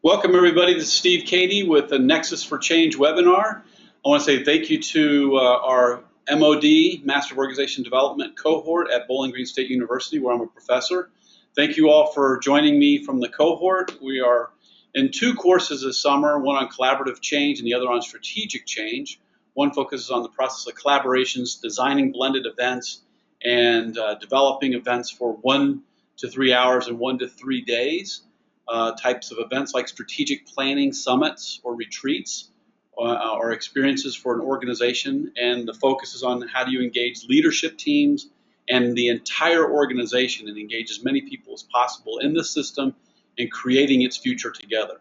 Welcome everybody, this is Steve Cady with the Nexus for Change webinar. I want to say thank you to our MOD, Master of Organization Development cohort at Bowling Green State University, where I'm a professor. Thank you all for joining me from the cohort. We are in two courses this summer, one on collaborative change and the other on strategic change. One focuses on the process of collaborations, designing blended events, and developing events for 1 to 3 hours and 1 to 3 days. Types of events like strategic planning summits or retreats or experiences for an organization, and the focus is on how do you engage leadership teams and the entire organization and engage as many people as possible in the system and creating its future together.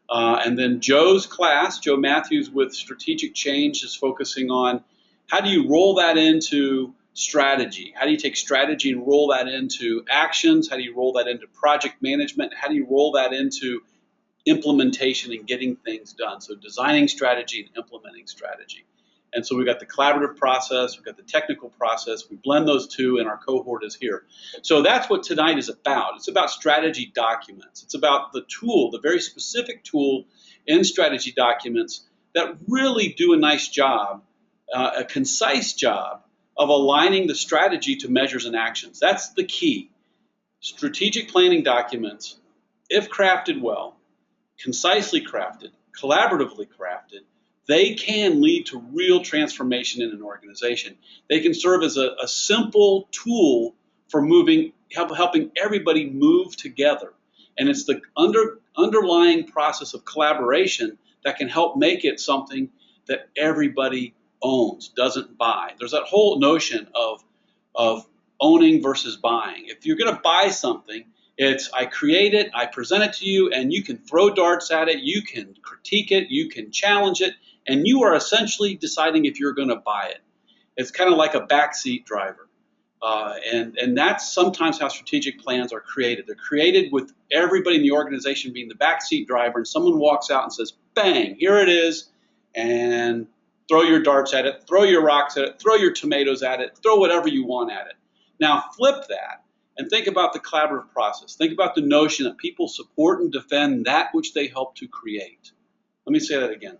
And then Joe's class, Joe Matthews with Strategic Change, is focusing on how do you roll that into strategy? How do you take strategy and roll that into actions? How do you roll that into project management? How do you roll that into implementation and getting things done? So designing strategy and implementing strategy. And so we've got the collaborative process, we've got the technical process, we blend those two, and our cohort is here. So that's what tonight is about. It's about strategy documents. It's about the tool, the very specific tool in strategy documents that really do a nice job, a concise job of aligning the strategy to measures and actions. That's the key. Strategic planning documents, if crafted well, concisely crafted, collaboratively crafted, they can lead to real transformation in an organization. They can serve as a simple tool for helping everybody move together. And it's the underlying process of collaboration that can help make it something that everybody owns, doesn't buy. There's that whole notion of owning versus buying. If you're going to buy something, it's I create it, I present it to you, and you can throw darts at it, you can critique it, you can challenge it, and you are essentially deciding if you're going to buy it. It's kind of like a backseat driver. And that's sometimes how strategic plans are created. They're created with everybody in the organization being the backseat driver, and someone walks out and says, bang, here it is, and throw your darts at it, throw your rocks at it, throw your tomatoes at it, throw whatever you want at it. Now flip that and think about the collaborative process. Think about the notion that people support and defend that which they help to create. Let me say that again.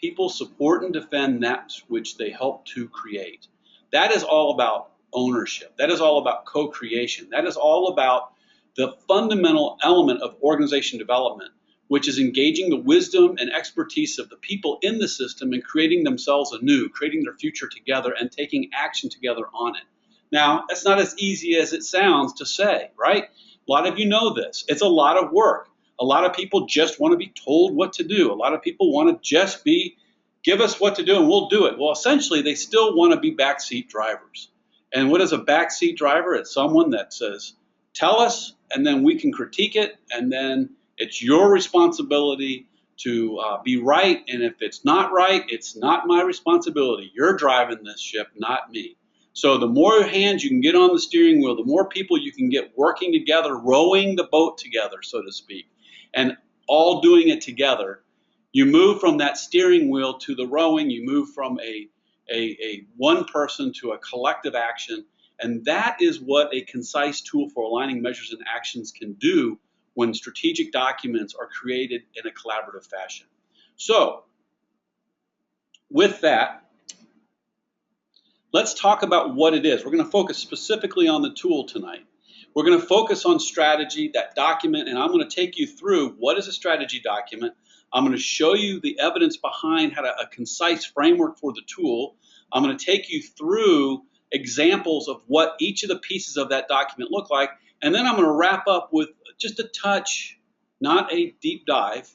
People support and defend that which they help to create. That is all about ownership. That is all about co-creation. That is all about the fundamental element of organization development, which is engaging the wisdom and expertise of the people in the system and creating themselves anew, creating their future together and taking action together on it. Now, that's not as easy as it sounds to say, right? A lot of you know this. It's a lot of work. A lot of people just want to be told what to do. A lot of people want to just give us what to do and we'll do it. Well, essentially, they still want to be backseat drivers. And what is a backseat driver? It's someone that says, tell us, and then we can critique it, and then it's your responsibility to be right, and if it's not right, it's not my responsibility. You're driving this ship, not me. So the more hands you can get on the steering wheel, the more people you can get working together, rowing the boat together, so to speak, and all doing it together, you move from that steering wheel to the rowing, you move from a one person to a collective action, and that is what a concise tool for aligning measures and actions can do when strategic documents are created in a collaborative fashion. So, with that, let's talk about what it is. We're going to focus specifically on the tool tonight. We're going to focus on strategy, that document, and I'm going to take you through what is a strategy document. I'm going to show you the evidence behind a concise framework for the tool. I'm going to take you through examples of what each of the pieces of that document look like, and then I'm going to wrap up with just a touch, not a deep dive,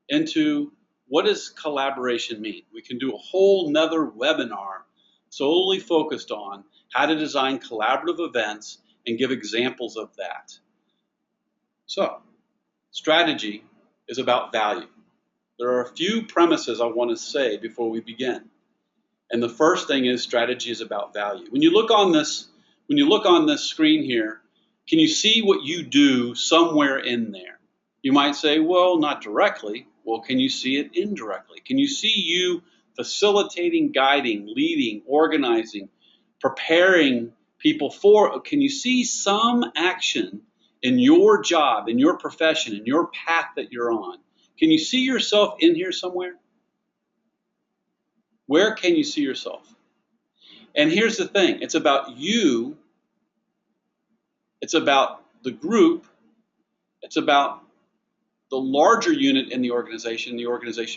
into what does collaboration mean. We can do a whole nother webinar solely focused on how to design collaborative events and give examples of that. So, strategy is about value. There are a few premises I want to say before we begin. And the first thing is strategy is about value. When you look on this screen here, can you see what you do somewhere in there? You might say, well, not directly. Well, can you see it indirectly? Can you see you facilitating, guiding, leading, organizing, preparing people for? Can you see some action in your job, in your profession, in your path that you're on? Can you see yourself in here somewhere? Where can you see yourself? And here's the thing, it's about you, it's about the group, it's about the larger unit in the organization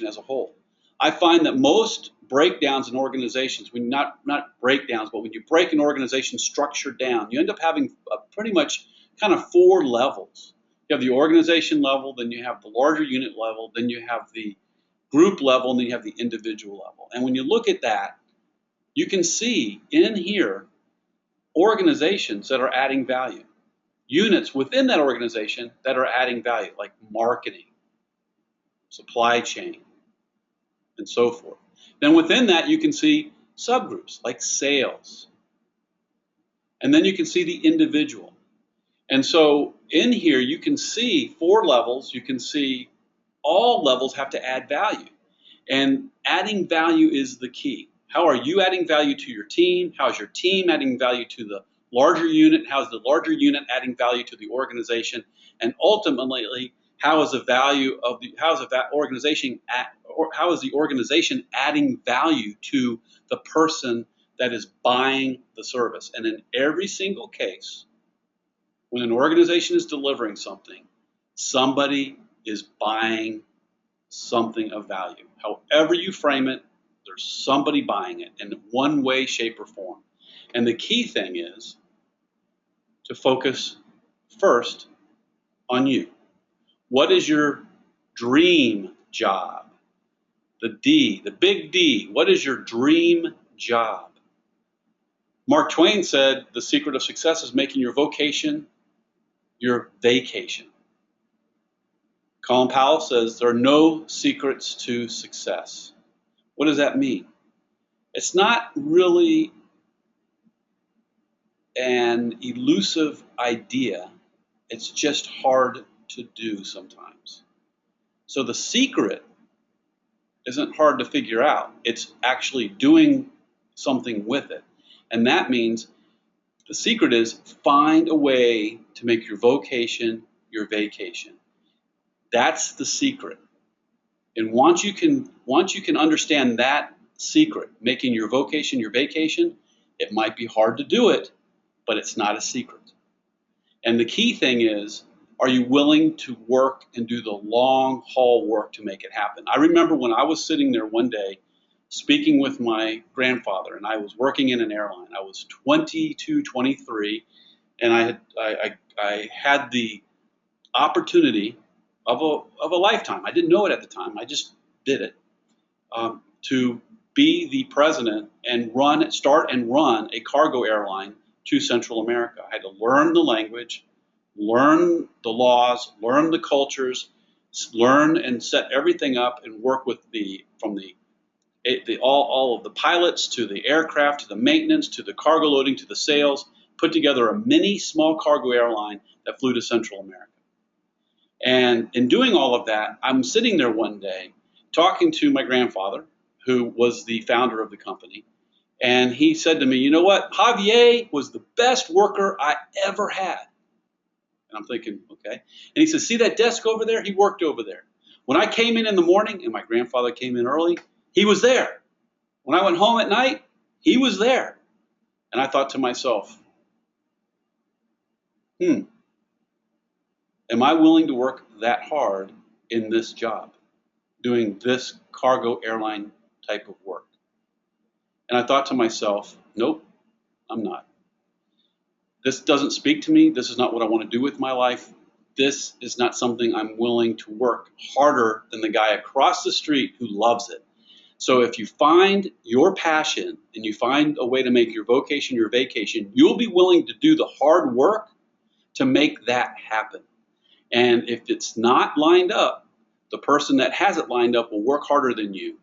as a whole. I find that most breakdowns in organizations, not breakdowns, but when you break an organization structure down, you end up having pretty much kind of 4 levels. You have the organization level, then you have the larger unit level, then you have the group level, and then you have the individual level. And when you look at that, you can see in here organizations that are adding value, units within that organization that are adding value, like marketing, supply chain, and so forth. Then within that, you can see subgroups like sales. And then you can see the individual. And so in here, you can see 4 levels. You can see all levels have to add value. And adding value is the key. How are you adding value to your team? How is your team adding value to the larger unit? How is the larger unit adding value to the organization? And ultimately, how is the organization adding value to the person that is buying the service? And in every single case, when an organization is delivering something, somebody is buying something of value. However you frame it, there's somebody buying it in one way, shape, or form. And the key thing is to focus first on you. What is your dream job? The D, the big D. What is your dream job? Mark Twain said, the secret of success is making your vocation your vacation. Colin Powell says, there are no secrets to success. What does that mean? It's not really an elusive idea. It's just hard to do sometimes. So the secret isn't hard to figure out. It's actually doing something with it. And that means the secret is find a way to make your vocation your vacation. That's the secret. And once you can understand that secret, making your vocation your vacation, it might be hard to do it, but it's not a secret. And the key thing is, are you willing to work and do the long haul work to make it happen? I remember when I was sitting there one day speaking with my grandfather, and I was working in an airline. I was 22, 23, and I had the opportunity of a lifetime. I didn't know it at the time. I just did it, to be the president and start and run a cargo airline to Central America. I had to learn the language, learn the laws, learn the cultures, learn and set everything up and work with all of the pilots to the aircraft, to the maintenance, to the cargo loading, to the sales, put together a mini small cargo airline that flew to Central America. And in doing all of that, I'm sitting there one day talking to my grandfather, who was the founder of the company. And he said to me, you know what? Javier was the best worker I ever had. And I'm thinking, okay. And he said, see that desk over there? He worked over there. When I came in the morning, and my grandfather came in early, he was there. When I went home at night, he was there. And I thought to myself, am I willing to work that hard in this job, doing this cargo airline type of work? And I thought to myself, nope, I'm not. This doesn't speak to me. This is not what I want to do with my life. This is not something I'm willing to work harder than the guy across the street who loves it. So if you find your passion and you find a way to make your vocation your vacation, you'll be willing to do the hard work to make that happen. And if it's not lined up, the person that has it lined up will work harder than you.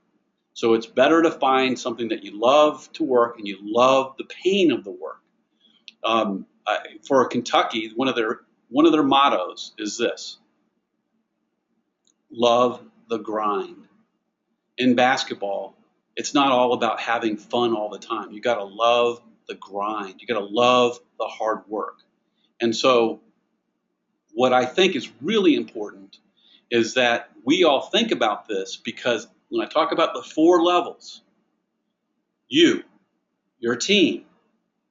So it's better to find something that you love to work and you love the pain of the work. For Kentucky, one of their mottos is this: love the grind. In basketball, it's not all about having fun all the time. You got to love the grind. You got to love the hard work. And so what I think is really important is that we all think about this because when I talk about the 4 levels, you, your team,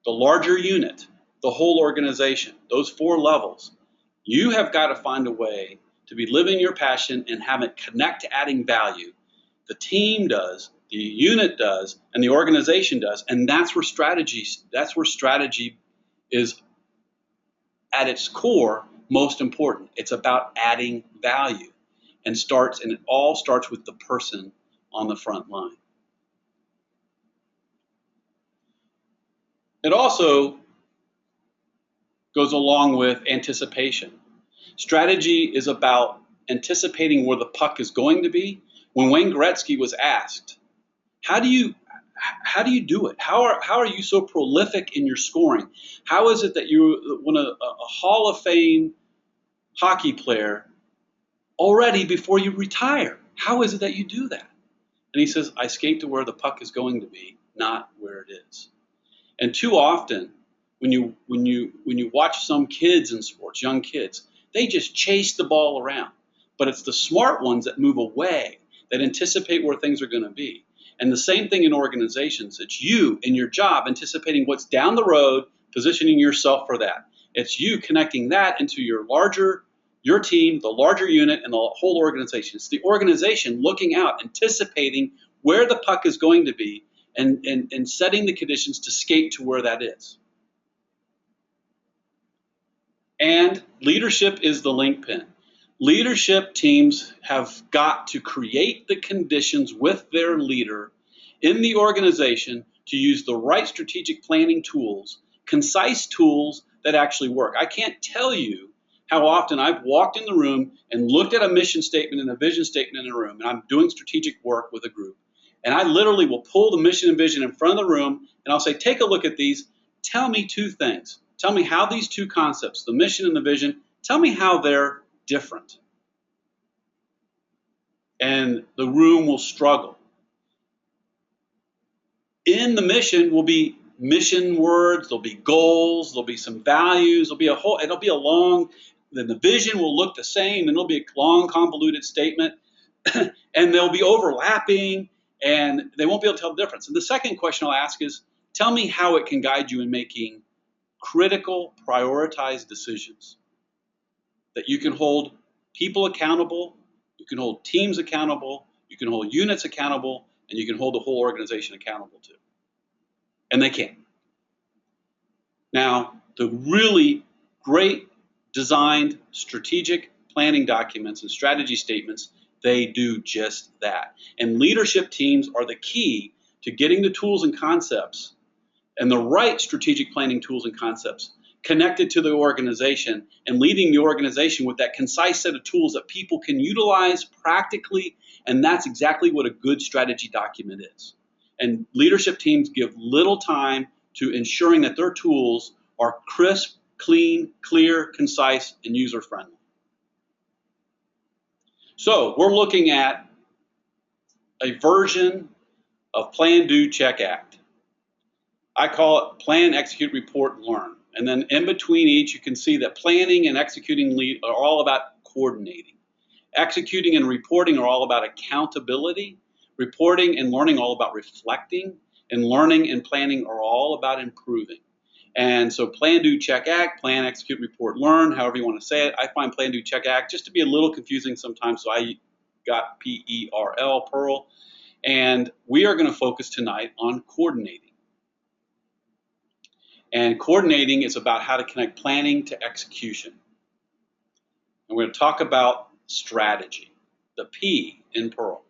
the larger unit, the whole organization, those 4 levels, you have got to find a way to be living your passion and have it connect to adding value. The team does, the unit does, and the organization does, and that's where strategy is at its core most important. It's about adding value, and it all starts with the person on the front line. It also goes along with anticipation. Strategy is about anticipating where the puck is going to be. When Wayne Gretzky was asked, how do you do it? How are you so prolific in your scoring? How is it that you when a Hall of Fame hockey player already before you retire? How is it that you do that? And he says, I skate to where the puck is going to be, not where it is. And too often, when you watch some kids in sports, young kids, they just chase the ball around. But it's the smart ones that move away, that anticipate where things are going to be. And the same thing in organizations. It's you in your job anticipating what's down the road, positioning yourself for that. It's you connecting that into your team, the larger unit, and the whole organization. It's the organization looking out, anticipating where the puck is going to be, and setting the conditions to skate to where that is. And leadership is the linchpin. Leadership teams have got to create the conditions with their leader in the organization to use the right strategic planning tools, concise tools that actually work. I can't tell you how often I've walked in the room and looked at a mission statement and a vision statement in a room, and I'm doing strategic work with a group. And I literally will pull the mission and vision in front of the room, and I'll say, take a look at these. Tell me 2 things. Tell me how these 2 concepts, the mission and the vision, tell me how they're different. And the room will struggle. In the mission will be mission words, there'll be goals, there'll be some values, then the vision will look the same, and it'll be a long, convoluted statement, and they'll be overlapping, and they won't be able to tell the difference. And the second question I'll ask is, tell me how it can guide you in making critical, prioritized decisions that you can hold people accountable, you can hold teams accountable, you can hold units accountable, and you can hold the whole organization accountable to. And they can. Now, the really great designed strategic planning documents and strategy statements, they do just that. And leadership teams are the key to getting the tools and concepts and the right strategic planning tools and concepts connected to the organization and leading the organization with that concise set of tools that people can utilize practically. And that's exactly what a good strategy document is. And leadership teams give little time to ensuring that their tools are crisp, clean, clear, concise, and user-friendly. So we're looking at a version of Plan, Do, Check, Act. I call it Plan, Execute, Report, Learn. And then in between each, you can see that planning and executing are all about coordinating. Executing and reporting are all about accountability. Reporting and learning are all about reflecting. And learning and planning are all about improving. And so Plan, Do, Check, Act, Plan, Execute, Report, Learn, however you want to say it. I find Plan, Do, Check, Act just to be a little confusing sometimes, so I got P-E-R-L, Pearl. And we are going to focus tonight on coordinating. And coordinating is about how to connect planning to execution. And we're going to talk about strategy, the P in Pearl.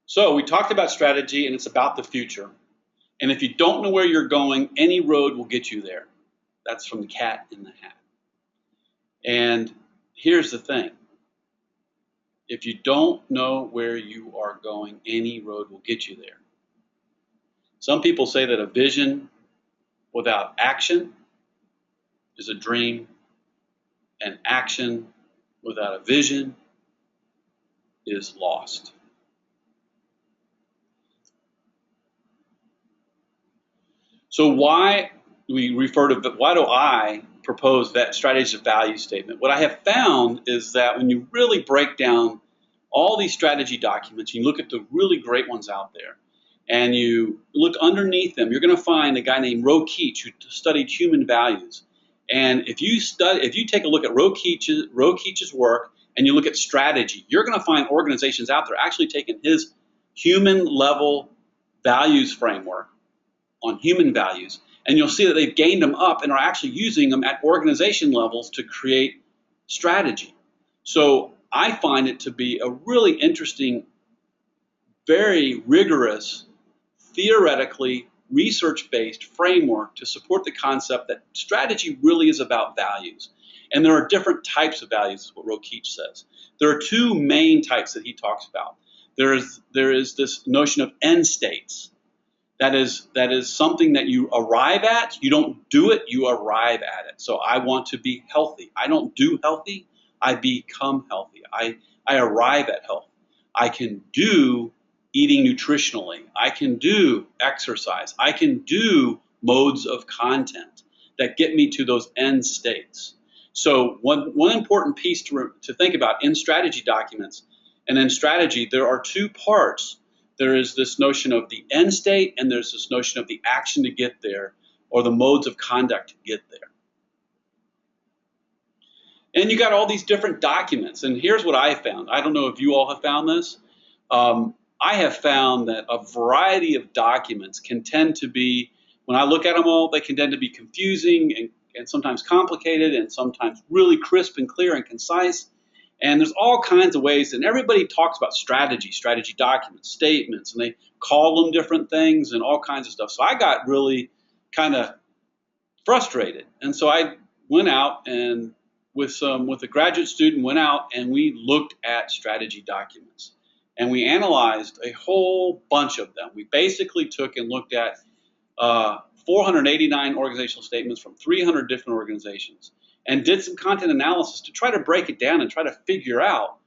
So we talked about strategy, and it's about the future. And if you don't know where you're going, any road will get you there. That's from the Cat in the Hat. And here's the thing. If you don't know where you are going, any road will get you there. Some people say that a vision without action is a dream, and action without a vision is lost. So why do I proposed that strategies of value statement. What I have found is that when you really break down all these strategy documents, you look at the really great ones out there, and you look underneath them, you're going to find a guy named Ro Keach who studied human values. And if you take a look at Ro Keach's work and you look at strategy, you're going to find organizations out there actually taking his human level values framework on human values, and you'll see that they've gained them up and are actually using them at organization levels to create strategy. So I find it to be a really interesting, very rigorous, theoretically research-based framework to support the concept that strategy really is about values. And there are different types of values, is what Ro Keach says. There are two main types that he talks about. There is this notion of end states. That is something that you arrive at. You don't do it, you arrive at it. So I want to be healthy. I don't do healthy, I become healthy. I arrive at health. I can do eating nutritionally. I can do exercise. I can do modes of content that get me to those end states. So one important piece to think about in strategy documents, and in strategy, there are two parts. There is this notion of the end state, and there's this notion of the action to get there, or the modes of conduct to get there. And you got all these different documents, and here's what I found. I don't know if you all have found this. I have found that a variety of documents can tend to be, when I look at them all, they can tend to be confusing and sometimes complicated and sometimes really crisp and clear and concise. And there's all kinds of ways, and everybody talks about strategy documents, statements, and they call them different things and all kinds of stuff. So I got really kind of frustrated. And so I went out and with a graduate student went out and we looked at strategy documents. And we analyzed a whole bunch of them. We basically took and looked at 489 organizational statements from 300 different organizations and did some content analysis to try to break it down and try to figure out.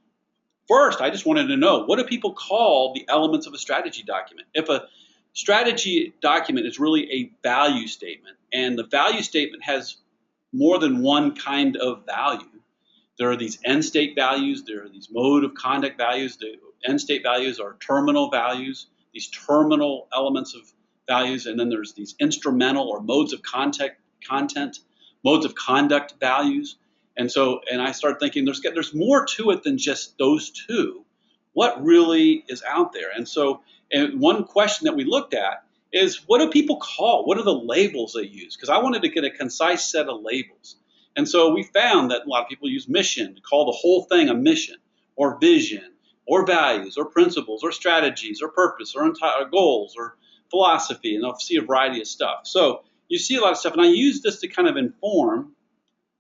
First, I just wanted to know, what do people call the elements of a strategy document? If a strategy document is really a value statement, and the value statement has more than one kind of value. There are these end state values, there are these mode of conduct values. The end state values are terminal values, these terminal elements of values, and then there's these instrumental or modes of content, modes of conduct values. And I started thinking there's more to it than just those two. What really is out there? And one question that we looked at is, what do people call? What are the labels they use? Because I wanted to get a concise set of labels. And so we found that a lot of people use mission to call the whole thing a mission, or vision, or values, or principles, or strategies, or purpose, or goals, or philosophy, and I'll see a variety of stuff. So you see a lot of stuff, and I use this to kind of inform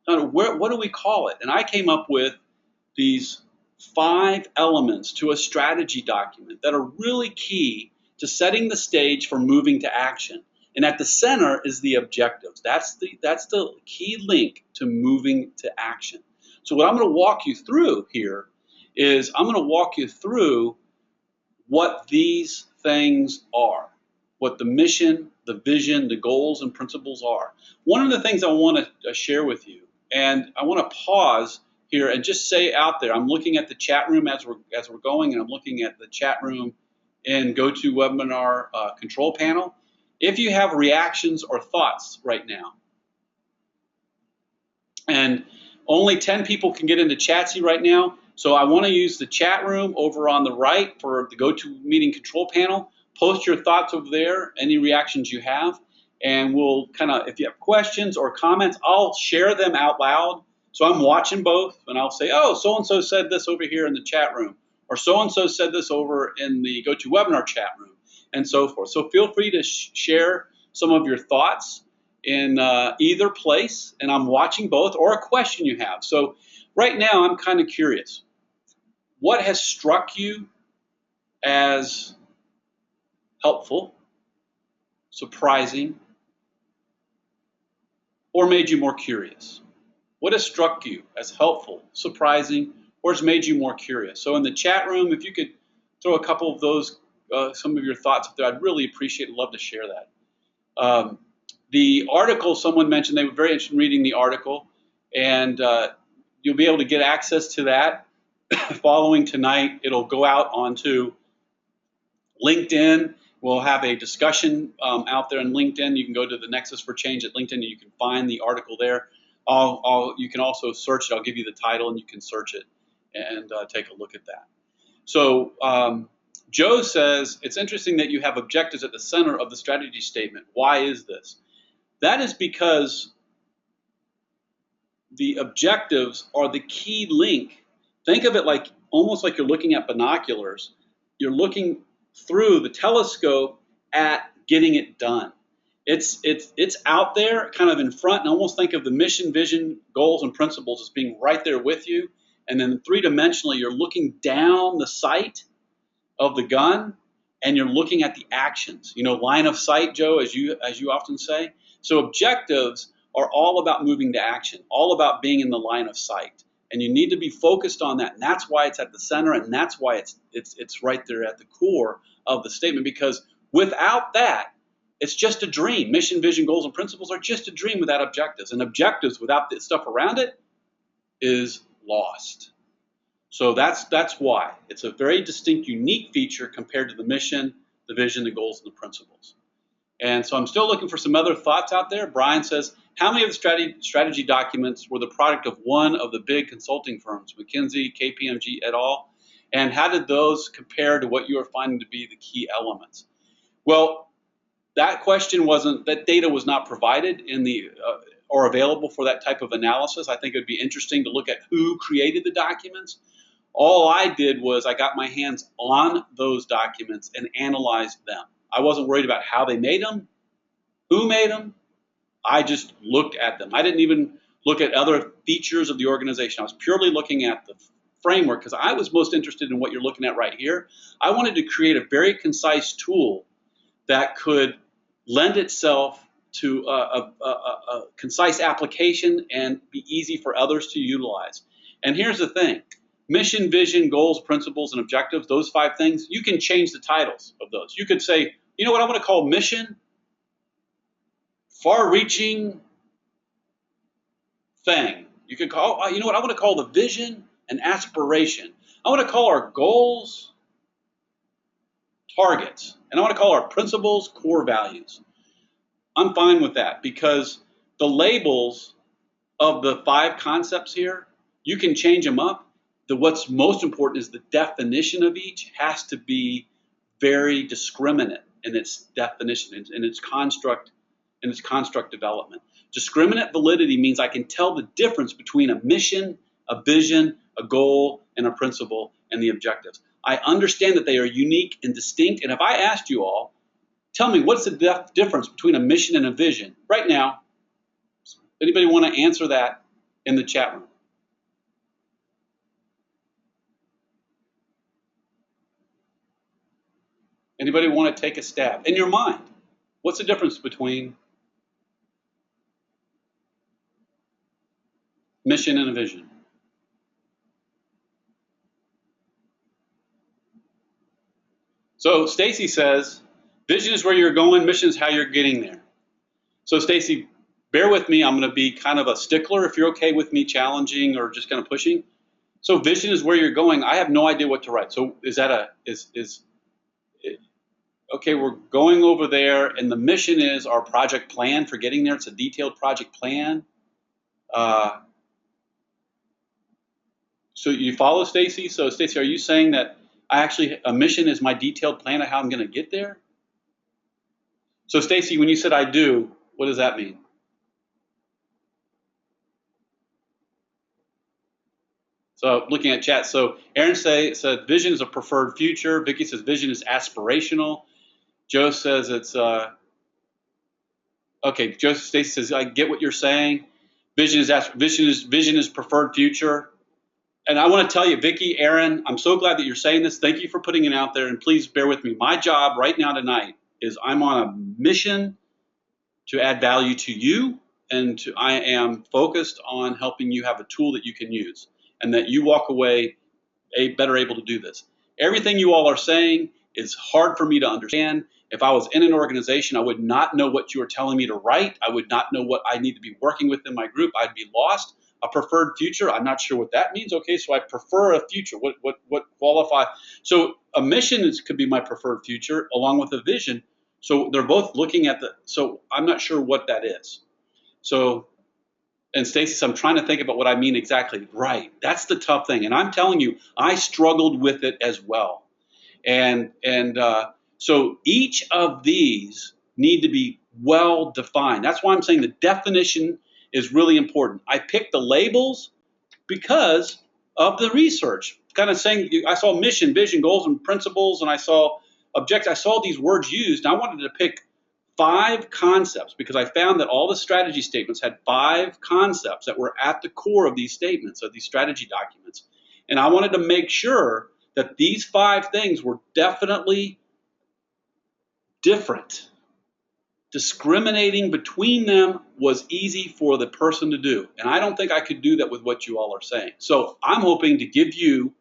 what do we call it? And I came up with these 5 elements to a strategy document that are really key to setting the stage for moving to action. And at the center is the objectives. That's the key link to moving to action. So what I'm going to walk you through here is I'm going to walk you through what these things are, what the mission, the vision, the goals, and principles are. One of the things I want to share with you, and I want to pause here and just say out there, I'm looking at the chat room as we're going, and I'm looking at the chat room in GoToWebinar control panel. If you have reactions or thoughts right now, and only 10 people can get into Chatsy right now, so I want to use the chat room over on the right for the GoToMeeting control panel. Post your thoughts over there, any reactions you have, and we'll kind of, if you have questions or comments, I'll share them out loud. So I'm watching both, and I'll say, oh, so-and-so said this over here in the chat room, or so-and-so said this over in the GoToWebinar chat room, and so forth. So feel free to share some of your thoughts in either place, and I'm watching both, or a question you have. So right now I'm kind of curious. What has struck you as helpful, surprising, or made you more curious? What has struck you as helpful, surprising, or has made you more curious? So in the chat room, if you could throw a couple of those, some of your thoughts up there, I'd really appreciate it. Love to share that. The article, someone mentioned they were very interested in reading the article, and you'll be able to get access to that. Following tonight, it'll go out onto LinkedIn. We'll have a discussion out there on LinkedIn. You can go to the Nexus for Change at LinkedIn, and you can find the article there. You can also search it. I'll give you the title, and you can search it and take a look at that. So Joe says, it's interesting that you have objectives at the center of the strategy statement. Why is this? That is because the objectives are the key link. Think of it like almost like you're looking at binoculars. You're looking through the telescope at getting it done. It's out there, kind of in front, and almost think of the mission, vision, goals, and principles as being right there with you. And then three-dimensionally, you're looking down the sight of the gun, and you're looking at the actions. You know, line of sight, Joe, as you often say. So objectives are all about moving to action, all about being in the line of sight. And you need to be focused on that. And that's why it's at the center, and that's why it's right there at the core of the statement. Because without that, it's just a dream. Mission, vision, goals, and principles are just a dream without objectives. And objectives without the stuff around it is lost. So that's why. It's a very distinct, unique feature compared to the mission, the vision, the goals, and the principles. And so I'm still looking for some other thoughts out there. Brian says, how many of the strategy documents were the product of one of the big consulting firms, McKinsey, KPMG, et al.? And how did those compare to what you are finding to be the key elements? Well, that data was not provided in the or available for that type of analysis. I think it would be interesting to look at who created the documents. All I did was I got my hands on those documents and analyzed them. I wasn't worried about how they made them, who made them. I just looked at them. I didn't even look at other features of the organization. I was purely looking at the framework because I was most interested in what you're looking at right here. I wanted to create a very concise tool that could lend itself to a concise application and be easy for others to utilize. And here's the thing. Mission, vision, goals, principles, and objectives, those 5 things, you can change the titles of those. You could say, you know what I want to call mission? Far-reaching thing. You could call, you know what I want to call the vision and aspiration. I want to call our goals targets. And I want to call our principles core values. I'm fine with that because the labels of the 5 concepts here, you can change them up. What's most important is the definition of each has to be very discriminate in its definition, in its construct development. Discriminate validity means I can tell the difference between a mission, a vision, a goal, and a principle, and the objectives. I understand that they are unique and distinct, and if I asked you all, tell me what's the difference between a mission and a vision right now? Anybody want to answer that in the chat room? Anybody want to take a stab? In your mind, what's the difference between mission and a vision? So Stacy says, vision is where you're going, mission is how you're getting there. So Stacy, bear with me. I'm going to be kind of a stickler if you're okay with me challenging or just kind of pushing. So vision is where you're going. I have no idea what to write. So is that okay, we're going over there, and the mission is our project plan for getting there. It's a detailed project plan. So you follow, Stacy? So Stacy, are you saying that a mission is my detailed plan of how I'm going to get there? So Stacy, when you said I do, what does that mean? So looking at chat, so Aaron said vision is a preferred future. Vicky says vision is aspirational. Joe says it's okay. Stacy says I get what you're saying. Vision is preferred future. And I want to tell you, Vicky, Aaron, I'm so glad that you're saying this. Thank you for putting it out there, and please bear with me. My job right now tonight is I'm on a mission to add value to you, and I am focused on helping you have a tool that you can use, and that you walk away better able to do this. Everything you all are saying is hard for me to understand. If I was in an organization, I would not know what you were telling me to write. I would not know what I need to be working with in my group. I'd be lost. A preferred future, I'm not sure what that means. Okay, so I prefer a future. What qualify? So a mission could be my preferred future along with a vision. So they're both looking at so I'm not sure what that is. So, and Stacy, I'm trying to think about what I mean exactly. Right, that's the tough thing. And I'm telling you, I struggled with it as well. So each of these need to be well defined. That's why I'm saying the definition is really important. I picked the labels because of the research. Kind of saying, I saw mission, vision, goals, and principles, and I saw objectives. I saw these words used, and I wanted to pick 5 concepts because I found that all the strategy statements had 5 concepts that were at the core of these statements, of these strategy documents. And I wanted to make sure that these 5 things were definitely different. Discriminating between them was easy for the person to do. And I don't think I could do that with what you all are saying. So I'm hoping to give you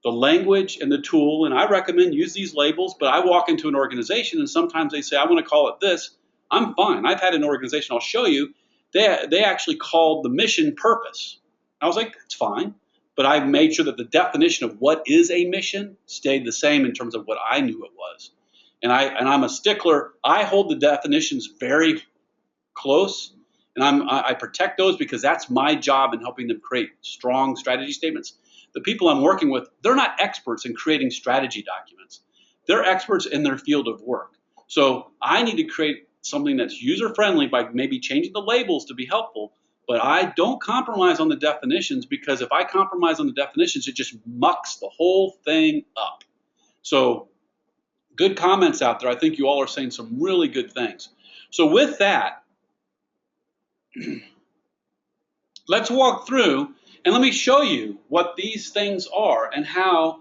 the language and the tool, and I recommend use these labels, but I walk into an organization and sometimes they say, I want to call it this. I'm fine. I've had an organization, I'll show you, they actually called the mission purpose. I was like, it's fine. But I made sure that the definition of what is a mission stayed the same in terms of what I knew it was. And I'm a stickler. I hold the definitions very close, and I protect those because that's my job in helping them create strong strategy statements. The people I'm working with, they're not experts in creating strategy documents. They're experts in their field of work. So I need to create something that's user-friendly by maybe changing the labels to be helpful, but I don't compromise on the definitions, because if I compromise on the definitions, it just mucks the whole thing up. So good comments out there. I think you all are saying some really good things. So with that, let's walk through and let me show you what these things are and how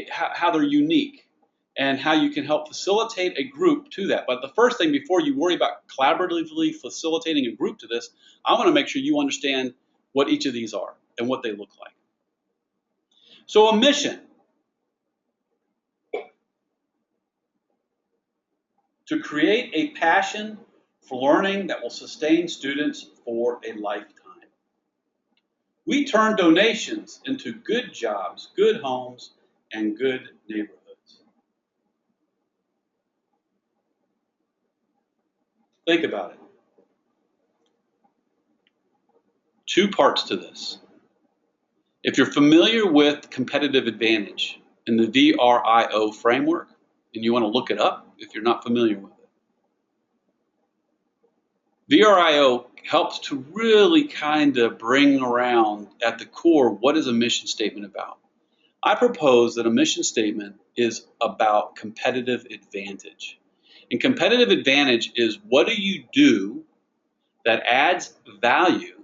how they're unique and how you can help facilitate a group to that. But the first thing, before you worry about collaboratively facilitating a group to this, I want to make sure you understand what each of these are and what they look like. So a mission: to create a passion for learning that will sustain students for a lifetime. We turn donations into good jobs, good homes, and good neighborhoods. Think about it. 2 parts to this. If you're familiar with competitive advantage in the VRIO framework, and you want to look it up if you're not familiar with it, VRIO helps to really kind of bring around at the core, what is a mission statement about? I propose that a mission statement is about competitive advantage. And competitive advantage is, what do you do that adds value,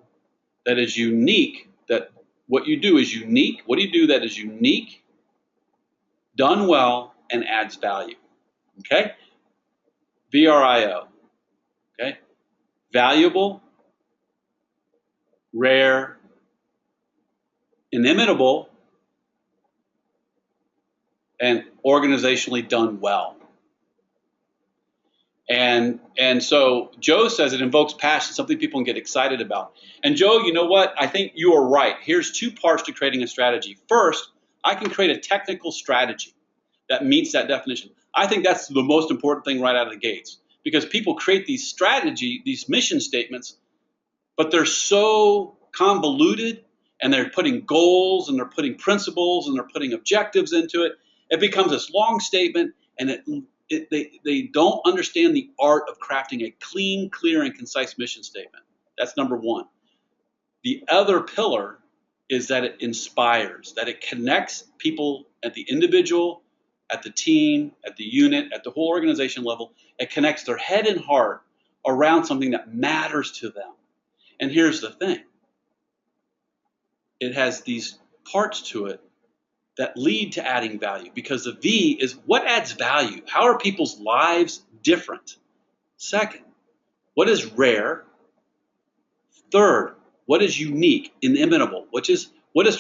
that is unique, that what you do is unique? What do you do that is unique, done well, and adds value? Okay? VRIO. Okay? Valuable, rare, inimitable, and organizationally done well. And so Joe says it invokes passion, something people can get excited about. And Joe, you know what? I think you are right. Here's 2 parts to creating a strategy. First, I can create a technical strategy that meets that definition. I think that's the most important thing right out of the gates, because people create these mission statements, but they're so convoluted, and they're putting goals, and they're putting principles, and they're putting objectives into it. It becomes this long statement, and they don't understand the art of crafting a clean, clear, and concise mission statement. That's number 1. The other pillar is that it inspires, that it connects people at the individual, at the team, at the unit, at the whole organization level. It connects their head and heart around something that matters to them. And here's the thing. It has these parts to it that lead to adding value, because the V is what adds value. How are people's lives different? Second, what is rare? Third, what is unique, inimitable? What is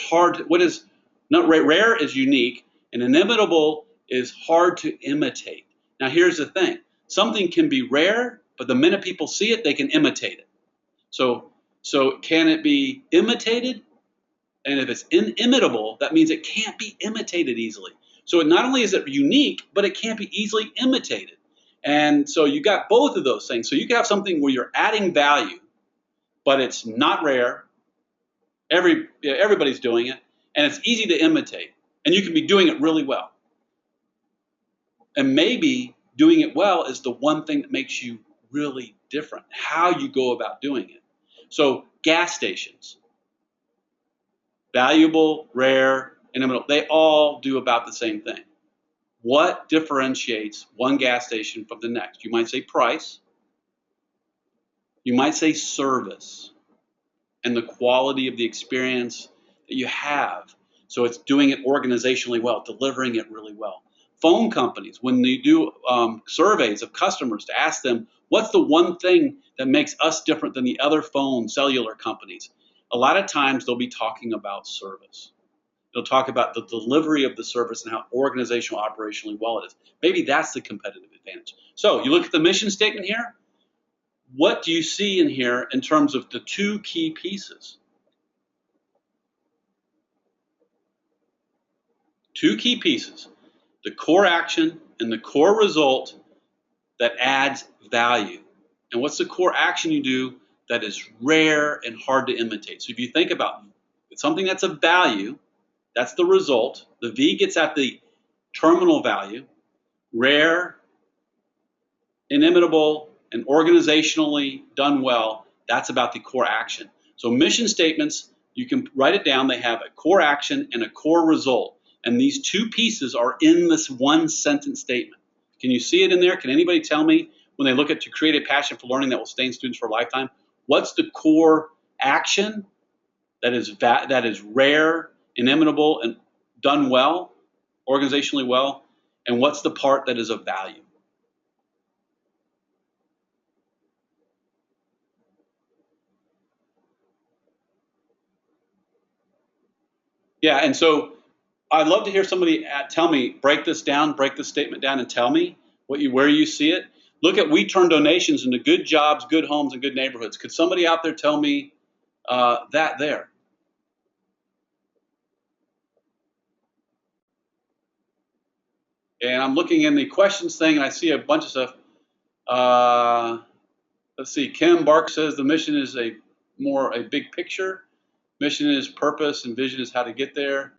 hard? What is not rare is unique, and inimitable is hard to imitate. Now here's the thing. Something can be rare, but the minute people see it, they can imitate it. So can it be imitated? And if it's inimitable, that means it can't be imitated easily. So not only is it unique, but it can't be easily imitated. And so you got both of those things. So you can have something where you're adding value, but it's not rare. Everybody's doing it, and it's easy to imitate. And you can be doing it really well. And maybe doing it well is the one thing that makes you really different, how you go about doing it. So gas stations, valuable, rare, inimitable, they all do about the same thing. What differentiates one gas station from the next? You might say price. You might say service and the quality of the experience that you have. So it's doing it organizationally well, delivering it really well. Phone companies, when they do surveys of customers to ask them, what's the one thing that makes us different than the other phone cellular companies? A lot of times they'll be talking about service. They'll talk about the delivery of the service and how organizational, operationally well it is. Maybe that's the competitive advantage. So you look at the mission statement here. What do you see in here in terms of the two key pieces? Two key pieces, the core action and the core result that adds value. And what's the core action you do that is rare and hard to imitate? So if you think about something that's of value, that's the result. The V gets at the terminal value. Rare, inimitable, and organizationally done well, that's about the core action. So mission statements, you can write it down. They have a core action and a core result. And these two pieces are in this one sentence statement. Can you see it in there? Can anybody tell me when they look at to create a passion for learning that will stay in students for a lifetime, what's the core action that is rare, inimitable, and done well, organizationally well, and what's the part that is of value? Yeah, and so I'd love to hear somebody tell me, break this statement down and tell me where you see it. Look at we turn donations into good jobs, good homes, and good neighborhoods. Could somebody out there tell me that there? And I'm looking in the questions thing, and I see a bunch of stuff. Let's see. Kim Bark says the mission is a big picture. Mission is purpose, and vision is how to get there.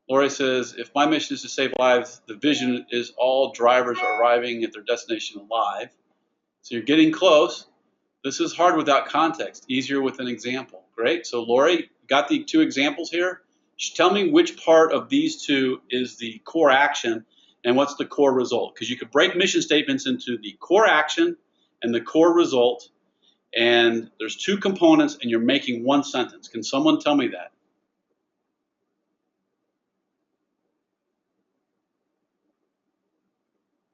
Lori says, if my mission is to save lives, the vision is all drivers are arriving at their destination alive. So you're getting close. This is hard without context, easier with an example. Great. So Lori, got the two examples here. Tell me which part of these two is the core action and what's the core result. Because you could break mission statements into the core action and the core result. And there's two components and you're making one sentence. Can someone tell me that?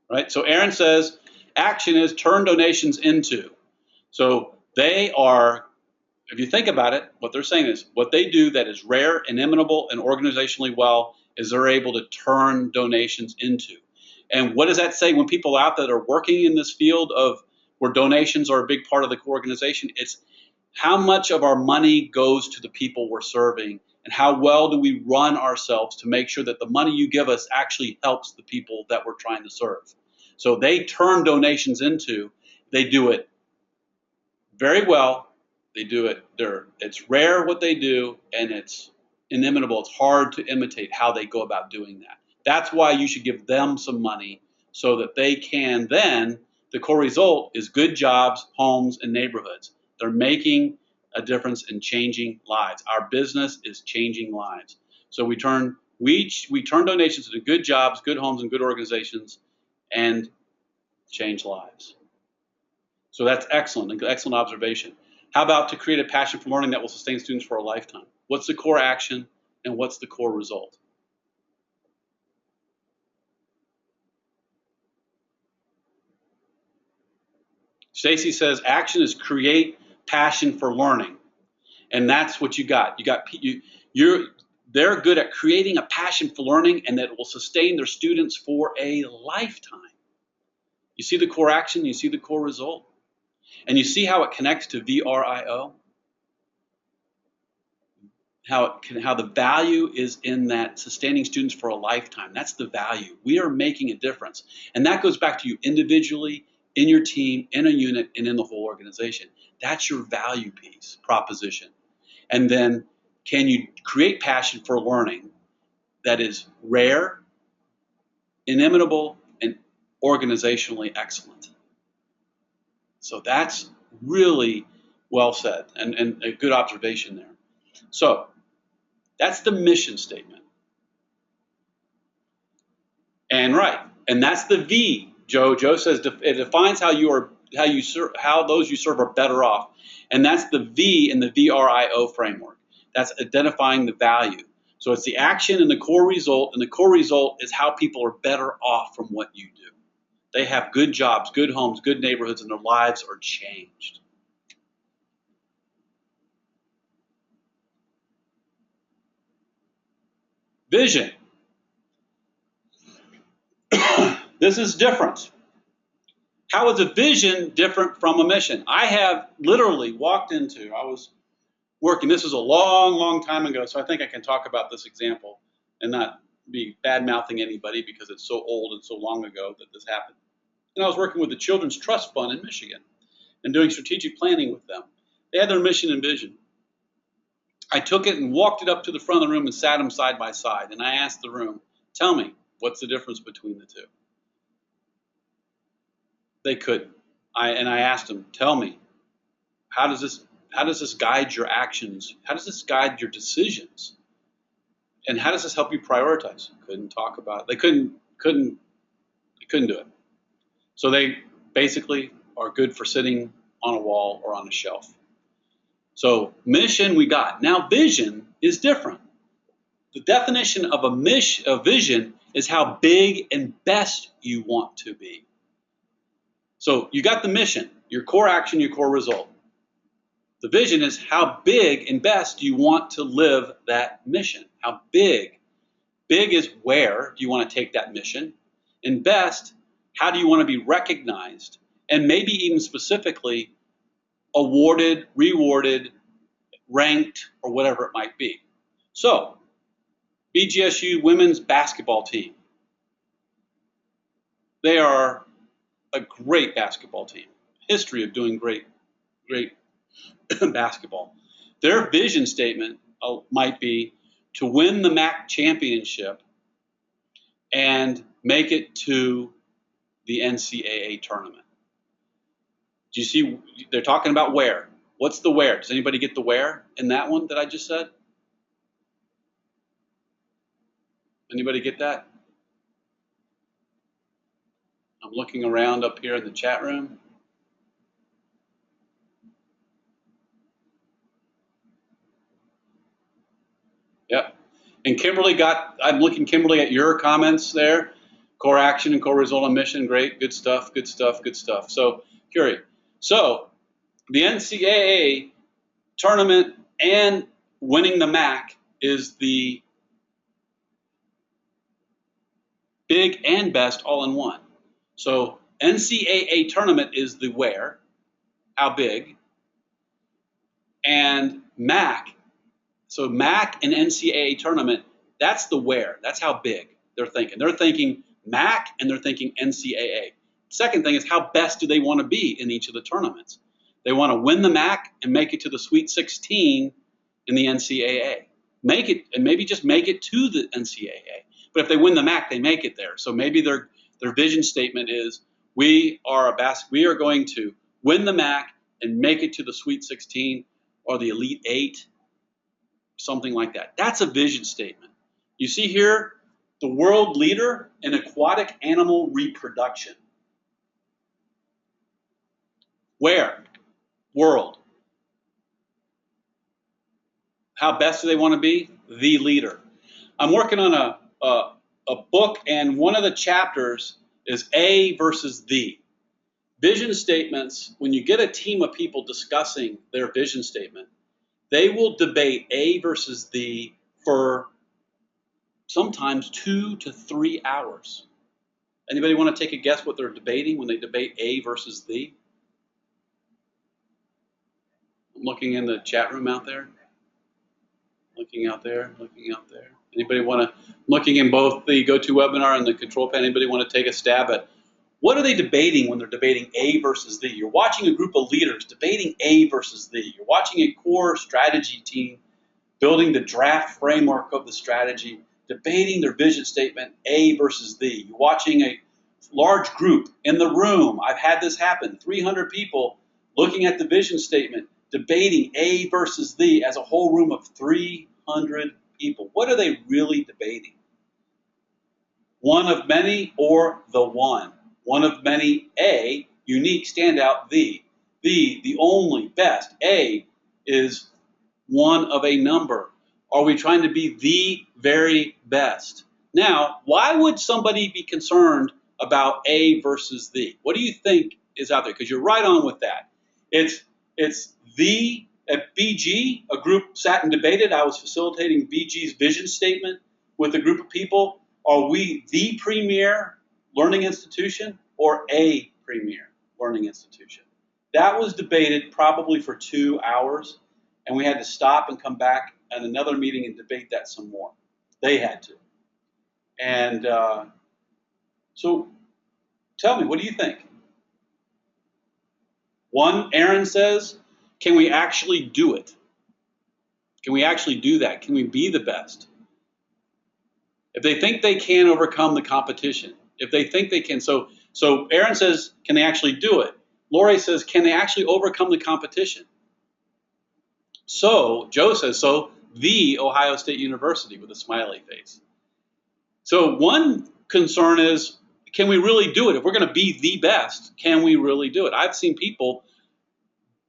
Right? So Aaron says, action is turn donations into. So they are, if you think about it, what they're saying is what they do that is rare, inimitable, and organizationally well is they're able to turn donations into. And what does that say when people out that are working in this field of where donations are a big part of the organization? It's how much of our money goes to the people we're serving and how well do we run ourselves to make sure that the money you give us actually helps the people that we're trying to serve. So they turn donations into, they do it very well. They do it, it's rare what they do, and it's inimitable. It's hard to imitate how they go about doing that. That's why you should give them some money so that they can then, the core result is good jobs, homes, and neighborhoods. They're making a difference in changing lives. Our business is changing lives. So we turn donations into good jobs, good homes, and good organizations, and change lives. So that's excellent, an excellent observation. How about to create a passion for learning that will sustain students for a lifetime? What's the core action and what's the core result? Stacy says action is create passion for learning. And that's what you got. They're good at creating a passion for learning and that will sustain their students for a lifetime. You see the core action, you see the core result, and you see how it connects to VRIO. How the value is in that sustaining students for a lifetime. That's the value. We are making a difference. And that goes back to you individually, in your team, in a unit, and in the whole organization. That's your value piece, proposition. And then can you create passion for learning that is rare, inimitable, and organizationally excellent? So that's really well said and a good observation there. So that's the mission statement. And right, and that's the V. Joe says it defines how those you serve are better off, and that's the V in the VRIO framework. That's identifying the value. So it's the action and the core result, and the core result is how people are better off from what you do. They have good jobs, good homes, good neighborhoods, and their lives are changed. Vision. This is different. How is a vision different from a mission? I have literally walked into, I was working, this was a long, long time ago, so I think I can talk about this example and not be bad-mouthing anybody because it's so old and so long ago that this happened. And I was working with the Children's Trust Fund in Michigan and doing strategic planning with them. They had their mission and vision. I took it and walked it up to the front of the room and sat them side by side, and I asked the room, tell me, what's the difference between the two? They couldn't. I asked them, tell me, how does this guide your actions? How does this guide your decisions? And how does this help you prioritize? Couldn't talk about it. They couldn't do it. So they basically are good for sitting on a wall or on a shelf. So mission we got. Now vision is different. The definition of a vision is how big and best you want to be. So you got the mission, your core action, your core result. The vision is how big and best you want to live that mission. How big. Big is where do you want to take that mission? And best, how do you want to be recognized? And maybe even specifically awarded, rewarded, ranked, or whatever it might be. So, BGSU women's basketball team. They are a great basketball team. History of doing great basketball. Their vision statement might be to win the MAC championship and make it to the NCAA tournament. Do you see? They're talking about where. What's the where? Does anybody get the where in that one that I just said? Anybody get that? I'm looking around up here in the chat room. Yep. And Kimberly I'm looking, Kimberly, at your comments there. Core action and core result and mission. Great. Good stuff. Good stuff. Good stuff. So, Curie. So, the NCAA tournament and winning the MAC is the big and best all in one. So, NCAA tournament is the where, how big, and MAC. So MAC and NCAA tournament, that's the where. That's how big they're thinking. They're thinking MAC and they're thinking NCAA. Second thing is how best do they want to be in each of the tournaments? They want to win the MAC and make it to the Sweet 16 in the NCAA. Make it, and maybe just make it to the NCAA. But if they win the MAC, they make it there. So maybe their vision statement is we are going to win the MAC and make it to the Sweet 16 or the Elite 8. Something like that. That's a vision statement. You see here, the world leader in aquatic animal reproduction. Where? World. How best do they want to be? The leader. I'm working on a book, and one of the chapters is A versus the. Vision statements, when you get a team of people discussing their vision statement, they will debate A versus the for sometimes 2 to 3 hours. Anybody want to take a guess what they're debating when they debate A versus the? I'm looking in the chat room out there. Looking out there. Anybody want to, looking in both the GoToWebinar and the control panel, anybody want to take a stab at what are they debating when they're debating A versus the? You're watching a group of leaders debating A versus the. You're watching a core strategy team building the draft framework of the strategy, debating their vision statement, A versus the. You're watching a large group in the room. I've had this happen, 300 people looking at the vision statement, debating A versus the as a whole room of 300 people. What are they really debating? One of many or the one? One of many, A, unique, standout, the only, best. A is one of a number. Are we trying to be the very best? Now, why would somebody be concerned about A versus the? What do you think is out there? Because you're right on with that. It's the, at BG, a group sat and debated. I was facilitating BG's vision statement with a group of people. Are we the premier learning institution or a premier learning institution? That was debated probably for 2 hours, and we had to stop and come back at another meeting and debate that some more. They had to. And so tell me, what do you think? One, Aaron says, can we actually do it? Can we actually do that? Can we be the best? If they think they can overcome the competition, if they think they can, so Aaron says, can they actually do it? Lori says, can they actually overcome the competition? So Joe says, so the Ohio State University with a smiley face. So one concern is, can we really do it? If we're going to be the best, can we really do it? I've seen people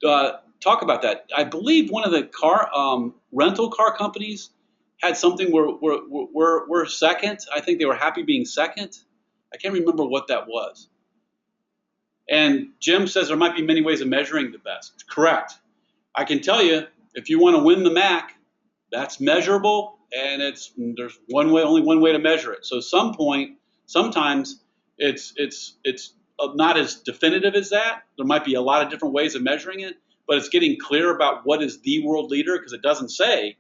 talk about that. I believe one of the rental car companies had something where we're second. I think they were happy being second. I can't remember what that was. And Jim says there might be many ways of measuring the best. Correct. I can tell you, if you want to win the MAC, that's measurable, and there's only one way to measure it. So sometimes it's not as definitive as that. There might be a lot of different ways of measuring it, but it's getting clear about what is the world leader, because it doesn't say,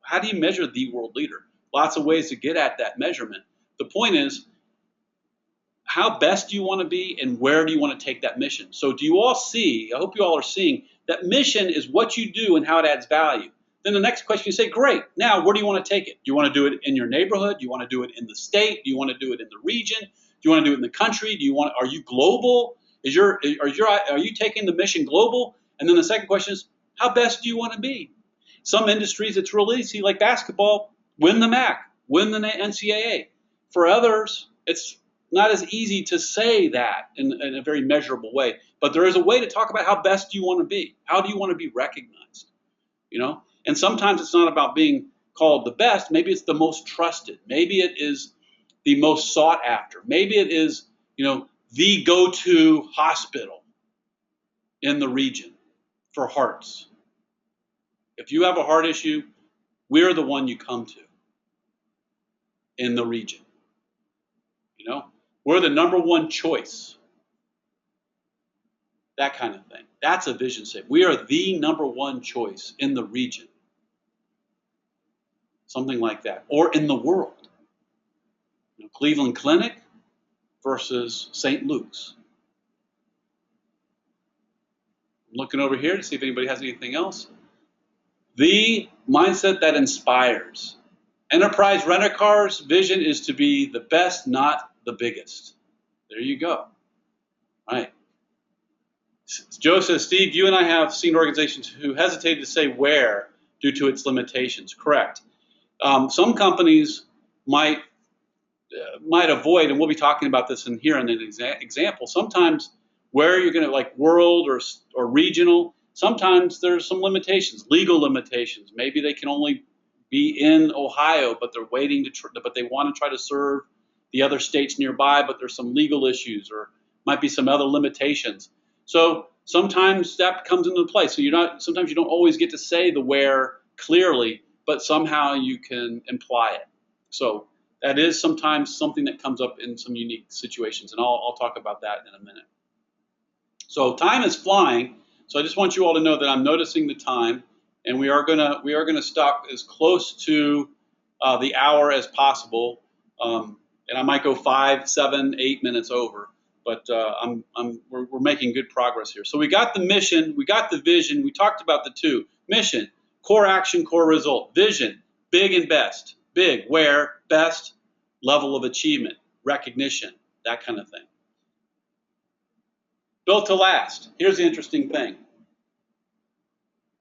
how do you measure the world leader? Lots of ways to get at that measurement. The point is, how best do you want to be, and where do you want to take that mission? So do you all see, I hope you all are seeing, that mission is what you do and how it adds value. Then the next question, you say, great, now where do you want to take it? Do you want to do it in your neighborhood? Do you want to do it in the state? Do you want to do it in the region? Do you want to do it in the country? Are you global? Are you taking the mission global? And then the second question is, how best do you want to be? Some industries, it's real easy, like basketball, win the MAC, win the NCAA. For others, it's not as easy to say that in a very measurable way. But there is a way to talk about how best do you want to be? How do you want to be recognized? And sometimes it's not about being called the best. Maybe it's the most trusted. Maybe it is the most sought after. Maybe it is, the go-to hospital in the region for hearts. If you have a heart issue, we're the one you come to in the region. We're the number one choice. That kind of thing. That's a vision statement. We are the number one choice in the region. Something like that. Or in the world. Cleveland Clinic versus St. Luke's. I'm looking over here to see if anybody has anything else. The mindset that inspires. Enterprise Rent-A-Car's vision is to be the best, not the biggest. There you go. All right. Joe says, Steve, you and I have seen organizations who hesitated to say where due to its limitations. Correct. Some companies might avoid, and we'll be talking about this in here in an example. Sometimes where you're going to, like world or regional, sometimes there's some limitations, legal limitations. Maybe they can only be in Ohio, but they're waiting but they want to try to serve the other states nearby, but there's some legal issues or might be some other limitations. So sometimes that comes into play. So sometimes you don't always get to say the where clearly, but somehow you can imply it. So that is sometimes something that comes up in some unique situations, and I'll talk about that in a minute. So time is flying. So I just want you all to know that I'm noticing the time, and we are gonna stop as close to the hour as possible, and I might go 5, 7, 8 minutes over. But we're making good progress here. So we got the mission, we got the vision, we talked about the two. Mission, core action, core result. Vision, big and best. Big, where, best, level of achievement, recognition, that kind of thing. Built to last. Here's the interesting thing.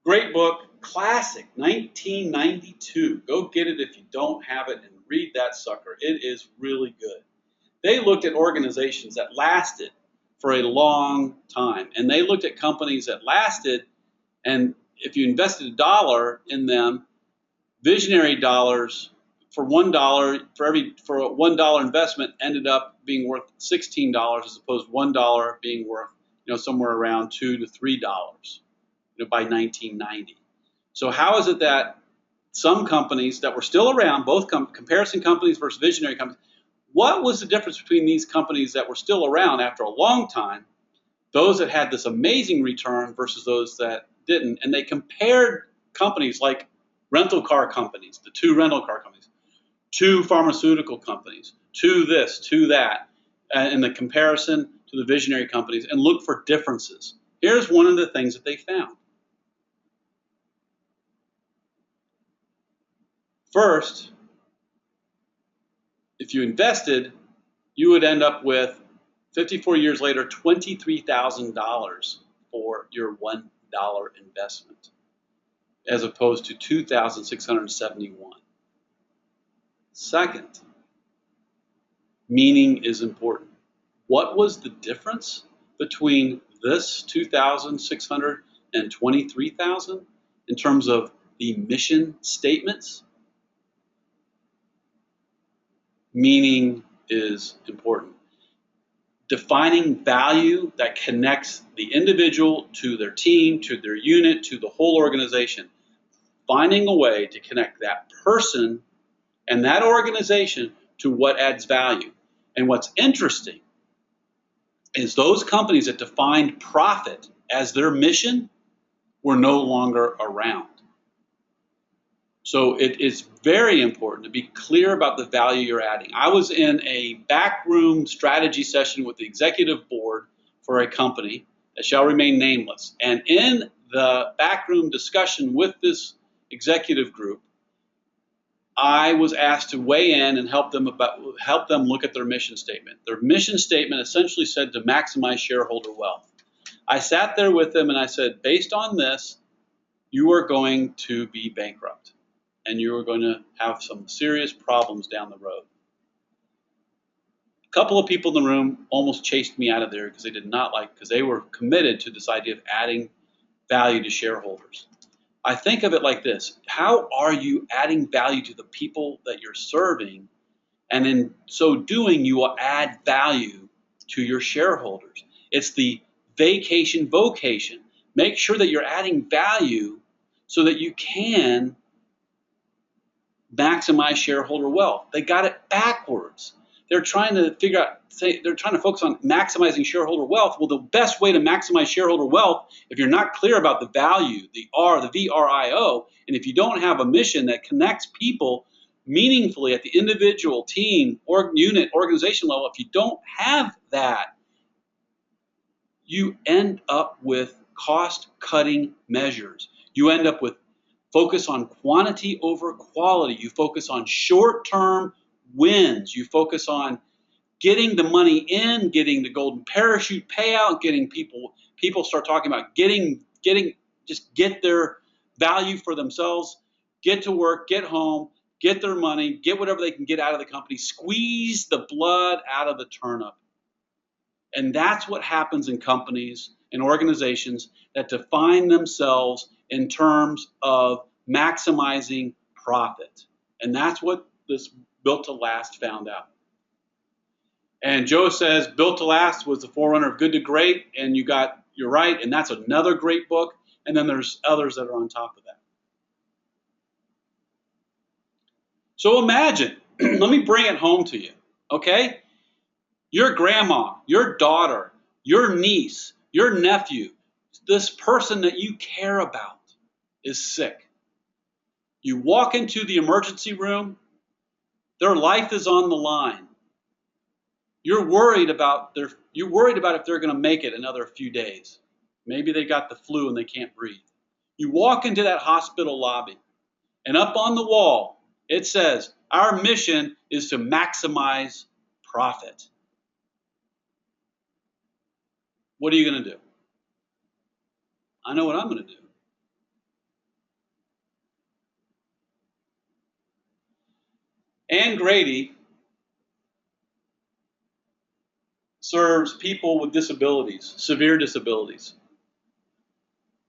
Great book, classic, 1992. Go get it if you don't have it and read that sucker. It is really good. They looked at organizations that lasted for a long time, and they looked at companies that lasted, and if you invested $1 in them, visionary dollars for $1 for a $1 investment ended up being worth $16 as opposed to $1 being worth somewhere around $2 to $3 by 1990. So how is it that some companies that were still around, both comparison companies versus visionary companies, what was the difference between these companies that were still around after a long time, those that had this amazing return versus those that didn't? And they compared companies like rental car companies, the two rental car companies, two pharmaceutical companies, to this, to that, in the comparison to the visionary companies, and look for differences. Here's one of the things that they found. First, if you invested, you would end up with 54 years later, $23,000 for your $1 investment, as opposed to $2,671. Second, meaning is important. What was the difference between this 2,600 and 23,000 in terms of the mission statements? Meaning is important. Defining value that connects the individual to their team, to their unit, to the whole organization. Finding a way to connect that person and that organization to what adds value. And what's interesting is those companies that defined profit as their mission were no longer around. So it is very important to be clear about the value you're adding. I was in a backroom strategy session with the executive board for a company that shall remain nameless. And in the backroom discussion with this executive group, I was asked to weigh in and help them look at their mission statement. Their mission statement essentially said to maximize shareholder wealth. I sat there with them and I said, based on this, you are going to be bankrupt and you are going to have some serious problems down the road. A couple of people in the room almost chased me out of there because they did not like, because they were committed to this idea of adding value to shareholders. I think of it like this. How are you adding value to the people that you're serving? And in so doing, you will add value to your shareholders. It's the vacation vocation. Make sure that you're adding value so that you can maximize shareholder wealth. They got it backwards. They're trying to they're trying to focus on maximizing shareholder wealth. Well, the best way to maximize shareholder wealth, if you're not clear about the value, the VRIO, and if you don't have a mission that connects people meaningfully at the individual, team, or unit, organization level, if you don't have that, you end up with cost-cutting measures. You end up with focus on quantity over quality. You focus on short-term wins. You focus on getting the money in, getting the golden parachute payout, getting people start talking about just get their value for themselves, get to work, get home, get their money, get whatever they can get out of the company, squeeze the blood out of the turnip. And that's what happens in companies and organizations that define themselves in terms of maximizing profit. And that's what this Built to Last found out. And Joe says Built to Last was the forerunner of Good to Great, and you're right, and that's another great book. And then there's others that are on top of that. So imagine let me bring it home to you, okay? Your grandma, your daughter, your niece, your nephew, this person that you care about is sick. You walk into the emergency room, their life is on the line. You're worried about if they're going to make it another few days. Maybe they got the flu and they can't breathe. You walk into that hospital lobby, and up on the wall, it says, our mission is to maximize profit. What are you going to do? I know what I'm going to do. Ann Grady serves people with disabilities, severe disabilities.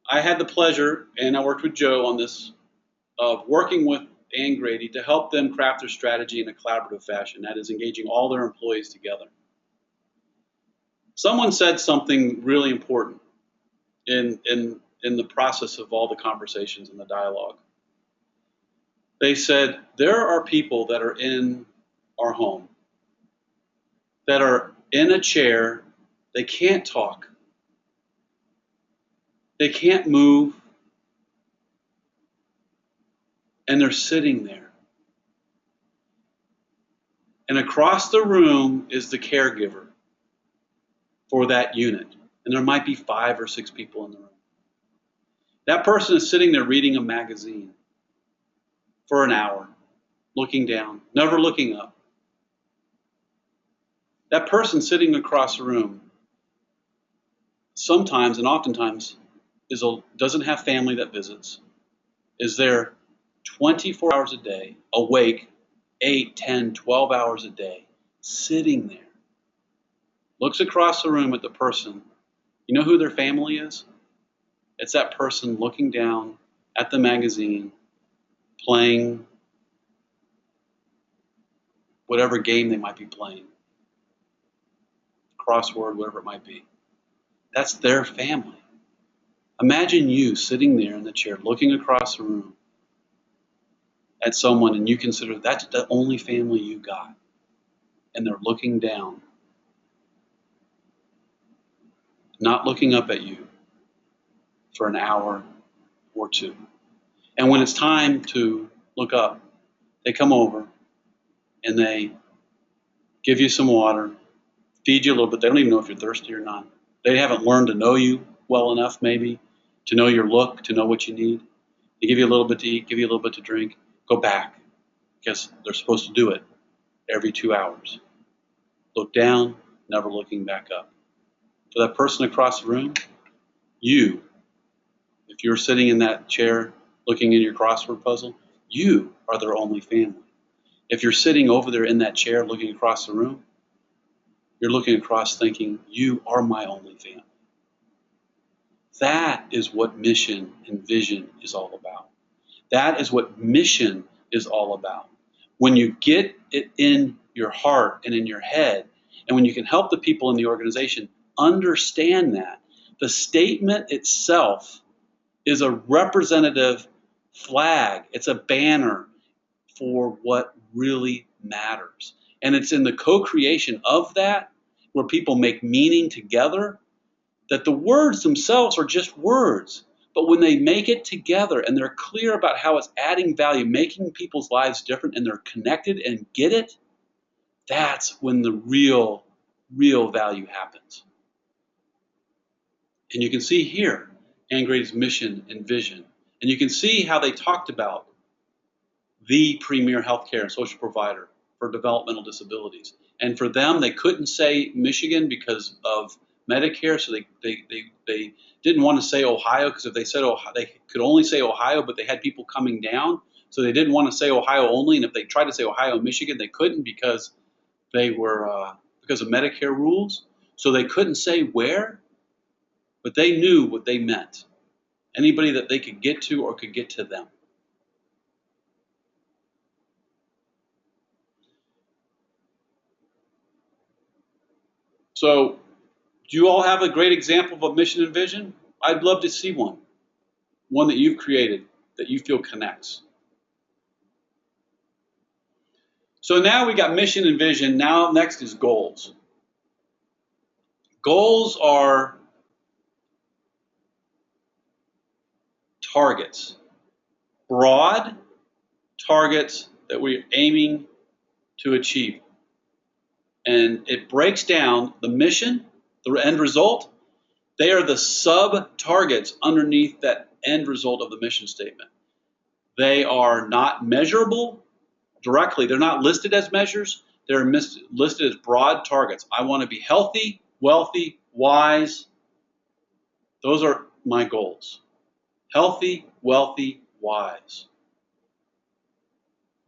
I had the pleasure, and I worked with Joe on this, of working with Ann Grady to help them craft their strategy in a collaborative fashion, that is engaging all their employees together. Someone said something really important in the process of all the conversations and the dialogue. They said, there are people that are in our home that are in a chair, they can't talk, they can't move, and they're sitting there. And across the room is the caregiver for that unit. And there might be 5 or 6 people in the room. That person is sitting there reading a magazine for an hour, looking down, never looking up. That person sitting across the room sometimes and oftentimes doesn't have family that visits, is there 24 hours a day, awake, 8, 10, 12 hours a day, sitting there, looks across the room at the person. You know who their family is? It's that person looking down at the magazine, playing whatever game they might be playing, crossword, whatever it might be. That's their family. Imagine you sitting there in the chair, looking across the room at someone, and you consider that's the only family you got, and they're looking down, not looking up at you for an hour or 2. And when it's time to look up, they come over and they give you some water, feed you a little bit. They don't even know if you're thirsty or not. They haven't learned to know you well enough, maybe, to know your look, to know what you need. They give you a little bit to eat, give you a little bit to drink, go back, because they're supposed to do it every 2 hours. Look down, never looking back up. For that person across the room, you, if you're sitting in that chair looking in your crossword puzzle, you are their only family. If you're sitting over there in that chair looking across the room, you're looking across thinking, you are my only family. That is what mission and vision is all about. That is what mission is all about. When you get it in your heart and in your head, and when you can help the people in the organization understand that, the statement itself is a representative flag. It's a banner for what really matters. And it's in the co-creation of that, where people make meaning together, that the words themselves are just words. But when they make it together and they're clear about how it's adding value, making people's lives different, and they're connected and get it, that's when the real value happens. And you can see here Ann Grady's mission and vision. And you can see how they talked about the premier healthcare and social provider for developmental disabilities. And for them, they couldn't say Michigan because of Medicare, so they didn't want to say Ohio, because if they said Ohio, they could only say Ohio, but they had people coming down, so they didn't want to say Ohio only. And if they tried to say Ohio and Michigan, they couldn't because they were because of Medicare rules. So they couldn't say where, but they knew what they meant. Anybody that they could get to or could get to them. So, do you all have a great example of a mission and vision? I'd love to see one that you've created that you feel connects. So now we got mission and vision. Now next is goals. Goals are targets, broad targets that we're aiming to achieve. And it breaks down the mission, the end result. They are the sub-targets underneath that end result of the mission statement. They are not measurable directly. They're not listed as measures. They're listed as broad targets. I want to be healthy, wealthy, wise. Those are my goals. Healthy, wealthy, wise.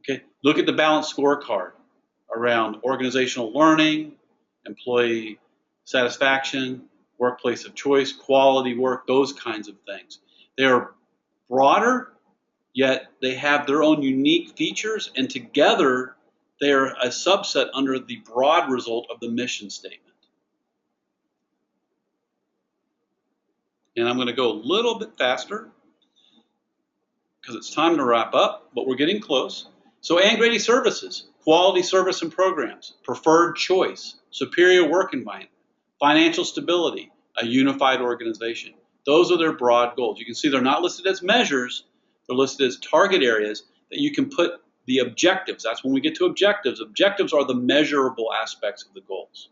Okay, look at the balanced scorecard around organizational learning, employee satisfaction, workplace of choice, quality work, those kinds of things. They are broader, yet they have their own unique features, and together they are a subset under the broad result of the mission statement. And I'm going to go a little bit faster because it's time to wrap up, but we're getting close. So Grady services, quality service and programs, preferred choice, superior work environment, financial stability, a unified organization. Those are their broad goals. You can see they're not listed as measures. They're listed as target areas that you can put the objectives. That's when we get to objectives. Objectives are the measurable aspects of the goals.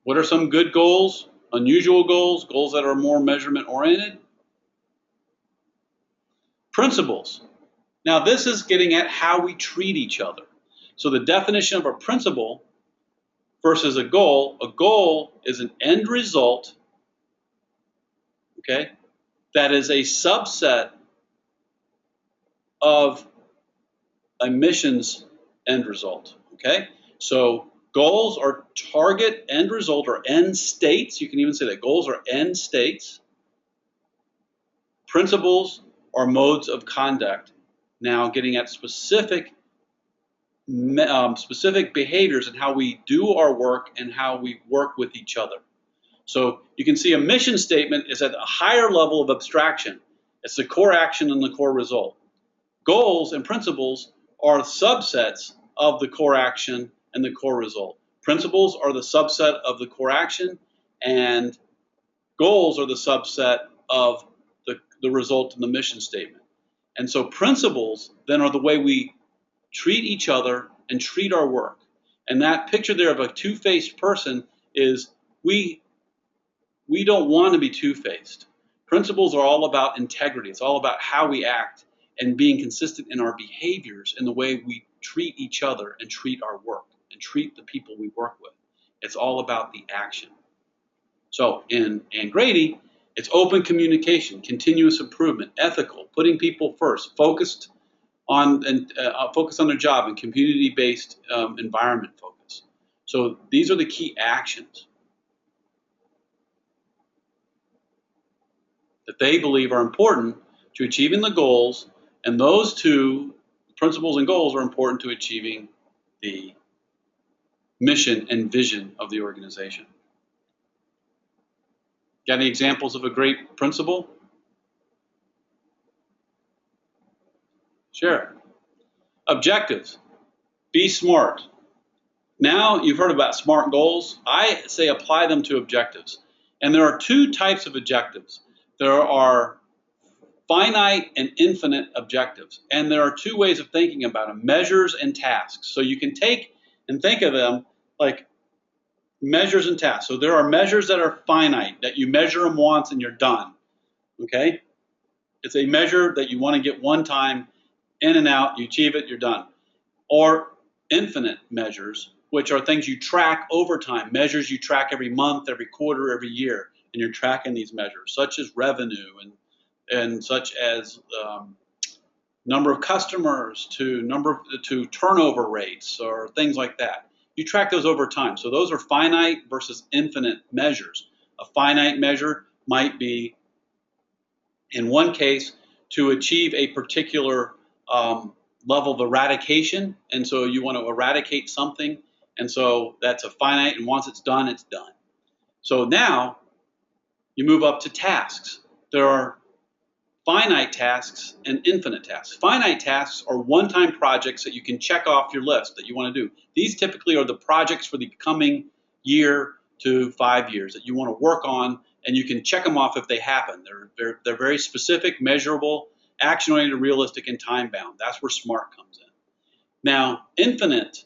What are some good goals? Unusual goals, goals that are more measurement oriented. Principles. Now this is getting at how we treat each other. So the definition of a principle versus a goal is an end result, okay, that is a subset of a mission's end result, okay? So goals are target end result or end states. You can even say that goals are end states. Principles are modes of conduct. Now getting at specific behaviors and how we do our work and how we work with each other. So you can see a mission statement is at a higher level of abstraction. It's the core action and the core result. Goals and principles are subsets of the core action and the core result. Principles are the subset of the core action, and goals are the subset of the result in the mission statement. And so principles then are the way we treat each other and treat our work. And that picture there of a two-faced person is we don't want to be two-faced. Principles are all about integrity. It's all about how we act and being consistent in our behaviors in the way we treat each other and treat our work and treat the people we work with. It's all about the action. So in Grady, it's open communication, continuous improvement, ethical, putting people first, focused on their job, and community-based environment focus. So these are the key actions that they believe are important to achieving the goals, and those two principles and goals are important to achieving the mission and vision of the organization. Got any examples of a great principle? Sure. Objectives. Be smart. Now you've heard about SMART goals. I say apply them to objectives. And there are two types of objectives. There are finite and infinite objectives. And there are two ways of thinking about them, measures and tasks. So you can take and think of them like measures and tasks. So there are measures that are finite, that you measure them once and you're done, okay? It's a measure that you want to get one time, in and out, you achieve it, you're done. Or infinite measures, which are things you track over time, measures you track every month, every quarter, every year, and you're tracking these measures, such as revenue and such as number of customers to turnover rates or things like that. You track those over time. So those are finite versus infinite measures. A finite measure might be, in one case, to achieve a particular level of eradication. And so you want to eradicate something. And so that's a finite, and once it's done, it's done. So now you move up to tasks. There are finite tasks and infinite tasks. Finite tasks are one-time projects that you can check off your list that you want to do. These typically are the projects for the coming year to 5 years that you want to work on, and you can check them off if they happen. They're very specific, measurable, action-oriented, realistic, and time-bound. That's where SMART comes in. Now, infinite